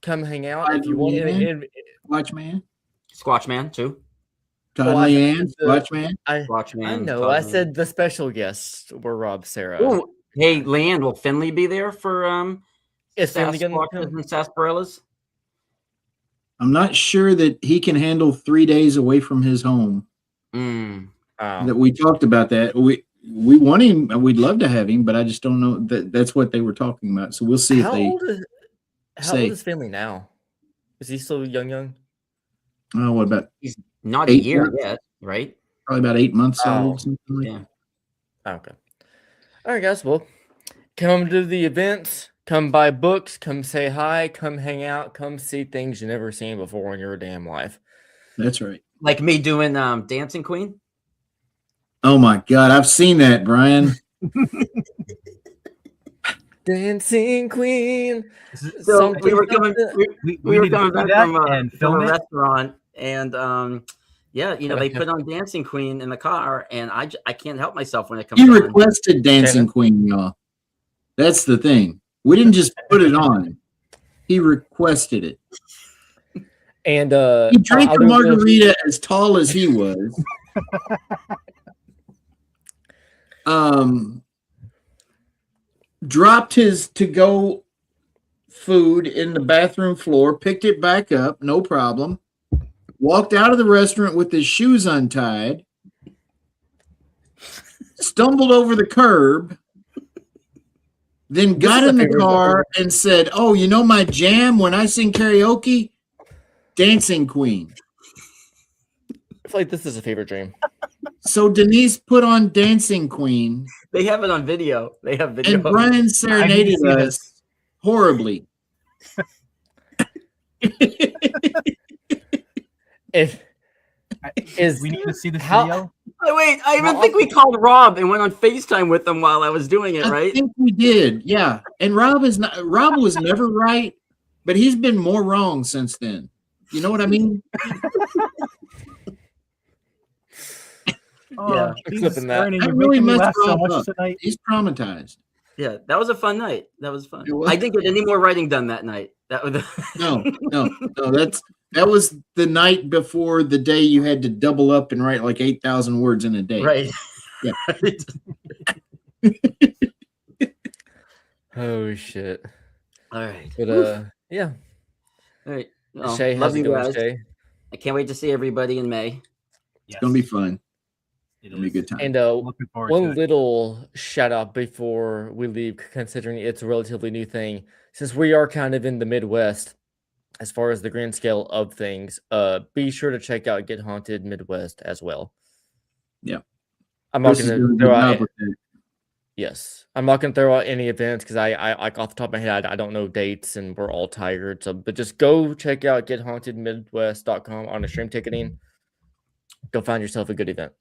Speaker 2: Come hang out if you want.
Speaker 4: Squatchman
Speaker 1: too.
Speaker 4: Squatchman.
Speaker 1: I
Speaker 2: know. I said the special guests were Rob, Sarah.
Speaker 1: Ooh, hey, Leanne, will Finley be there for
Speaker 2: is Finley going to come?
Speaker 1: And sarsaparillas?
Speaker 4: I'm not sure that he can handle 3 days away from his home. That we talked about that. We want him. We'd love to have him, but I just don't know that's what they were talking about. So we'll see
Speaker 2: How old is Finley now? Is he still young?
Speaker 4: Oh, what about?
Speaker 1: He's not a year yet, right?
Speaker 4: Probably about 8 months old. Something like
Speaker 1: yeah.
Speaker 2: Okay. All right, guys. Well, come to the events. Come buy books. Come say hi. Come hang out. Come see things you never seen before in your damn life.
Speaker 4: That's right.
Speaker 1: Like me doing Dancing Queen.
Speaker 4: Oh my God, I've seen that, Brian.
Speaker 2: Dancing Queen.
Speaker 1: So we were coming back from a restaurant, and Yeah, they put on Dancing Queen in the car, and I can't help myself when it comes
Speaker 4: He
Speaker 1: on.
Speaker 4: requested Dancing Queen, y'all. That's the thing. We didn't just put it on. He requested it.
Speaker 2: And
Speaker 4: he drank a margarita as tall as he was. Dropped his to-go food in the bathroom floor, picked it back up, no problem. Walked out of the restaurant with his shoes untied, stumbled over the curb, then got in the car and said, "Oh, you know my jam when I sing karaoke? Dancing Queen."
Speaker 2: I feel like this is a fever dream.
Speaker 4: So Denise put on Dancing Queen.
Speaker 1: They have it on video. They have video.
Speaker 4: And Brian serenaded us horribly.
Speaker 3: We need to see this video.
Speaker 1: Oh, wait, I even think we called Rob and went on FaceTime with him while I was doing it, right?
Speaker 4: I think we did, yeah. And Rob was never right, but he's been more wrong since then. You know what I mean?
Speaker 3: Yeah,
Speaker 4: I really messed Rob up. He's traumatized.
Speaker 1: Yeah, that was a fun night. That was fun. I didn't get any more writing done that night. That was
Speaker 4: no. That was the night before the day you had to double up and write like 8,000 words in a day.
Speaker 1: Right.
Speaker 4: Yeah.
Speaker 2: Oh shit.
Speaker 1: All right.
Speaker 2: But yeah.
Speaker 1: All right. Well,
Speaker 2: Shay, how's it going, Shay?
Speaker 1: I can't wait to see everybody in May.
Speaker 4: It's gonna be fun. It'll be a good time.
Speaker 2: And one little shout out before we leave, considering it's a relatively new thing, since we are kind of in the Midwest as far as the grand scale of things. Be sure to check out Get Haunted Midwest as well.
Speaker 4: Yeah,
Speaker 2: I'm not going to throw out. Yes, I'm not going to throw out any events because I off the top of my head I don't know dates and we're all tired. So, but just go check out GetHauntedMidwest.com on the stream ticketing. Go find yourself a good event.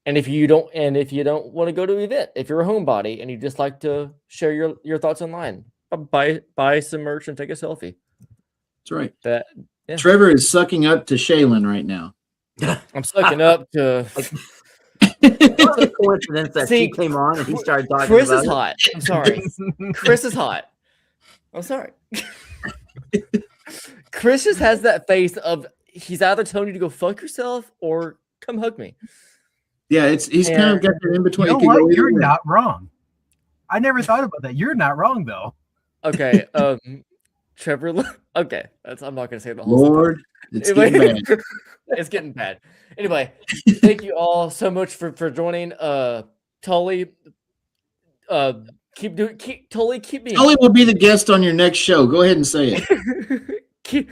Speaker 2: And if you don't want to go to an event, if you're a homebody and you just like to share your thoughts online, buy some merch and take a selfie.
Speaker 4: That's right. Trevor is sucking up to Shaylin right now.
Speaker 2: I'm sucking up to.
Speaker 1: It's a coincidence that he came on and he started talking.
Speaker 2: Chris
Speaker 1: about
Speaker 2: is hot. I'm sorry. Chris is hot. I'm sorry. Chris just has that face of he's either telling you to go fuck yourself or come hug me.
Speaker 4: Yeah, he's kind of got that in between.
Speaker 3: You know what? You're not wrong. I never thought about that. You're not wrong though.
Speaker 2: Okay, Trevor. Okay, I'm not gonna say the whole.
Speaker 4: Lord, it's getting bad.
Speaker 2: It's getting bad. Anyway, thank you all so much for joining. Tully, keep me.
Speaker 4: Tully will be the guest on your next show. Go ahead and say
Speaker 2: it. keep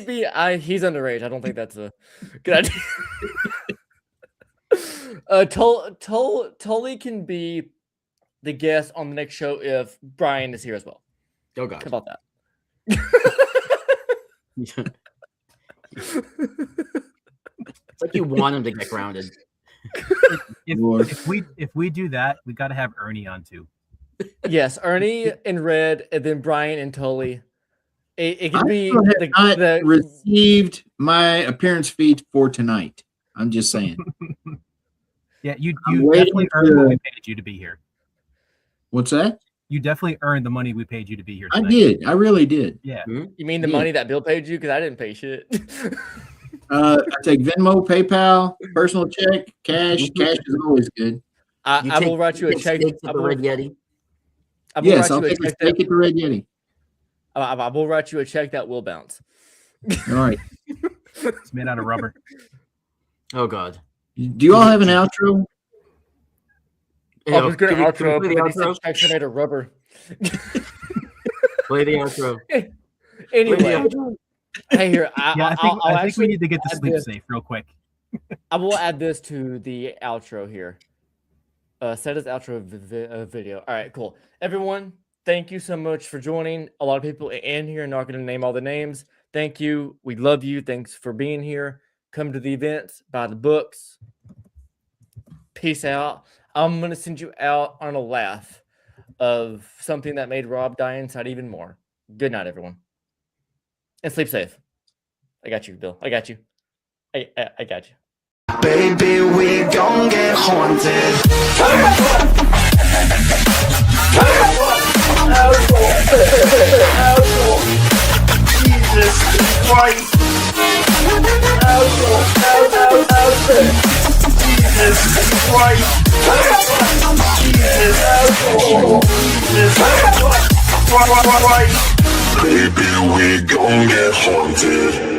Speaker 2: me. He's underage. I don't think that's a good idea. Tully can be the guest on the next show if Brian is here as well.
Speaker 1: Oh God,
Speaker 2: how about that?
Speaker 1: It's like you want him to get grounded.
Speaker 3: If we do that, we got to have Ernie on too.
Speaker 2: Yes, Ernie and Red, and then Brian and Tully. It could be
Speaker 4: received my appearance fee for tonight. I'm just saying.
Speaker 3: Yeah, you definitely earned what we paid you to be here.
Speaker 4: What's that?
Speaker 3: You definitely earned the money we paid you to be here
Speaker 4: tonight. I did. I really did.
Speaker 3: Yeah.
Speaker 2: You mean the money that Bill paid you? Because I didn't pay shit.
Speaker 4: I take Venmo, PayPal, personal check, cash. Cash is always good.
Speaker 2: I will write you a check.
Speaker 1: The Red Yeti.
Speaker 4: Yes, I'll take a steak at the Red Yeti.
Speaker 2: I will write you a check that will bounce.
Speaker 4: All right.
Speaker 3: It's made out of rubber.
Speaker 1: Oh God.
Speaker 4: Do you all have an outro?
Speaker 2: I was going to outro, but he checks are made of rubber.
Speaker 1: Play the outro.
Speaker 2: Anyway. Hey, here.
Speaker 3: I think we need to get to sleep safe real quick.
Speaker 2: I will add this to the outro here. Set as outro video. All right, cool. Everyone, thank you so much for joining. A lot of people in here, not going to name all the names. Thank you. We love you. Thanks for being here. Come to the events, buy the books. Peace out. I'm going to send you out on a laugh of something that made Rob die inside even more. Good night, everyone. And sleep safe. I got you, Bill. I got you. I got you.
Speaker 7: Baby, we gon' get haunted. Jesus Christ. Jesus Christ. Jesus Christ. Baby, we gon' get haunted.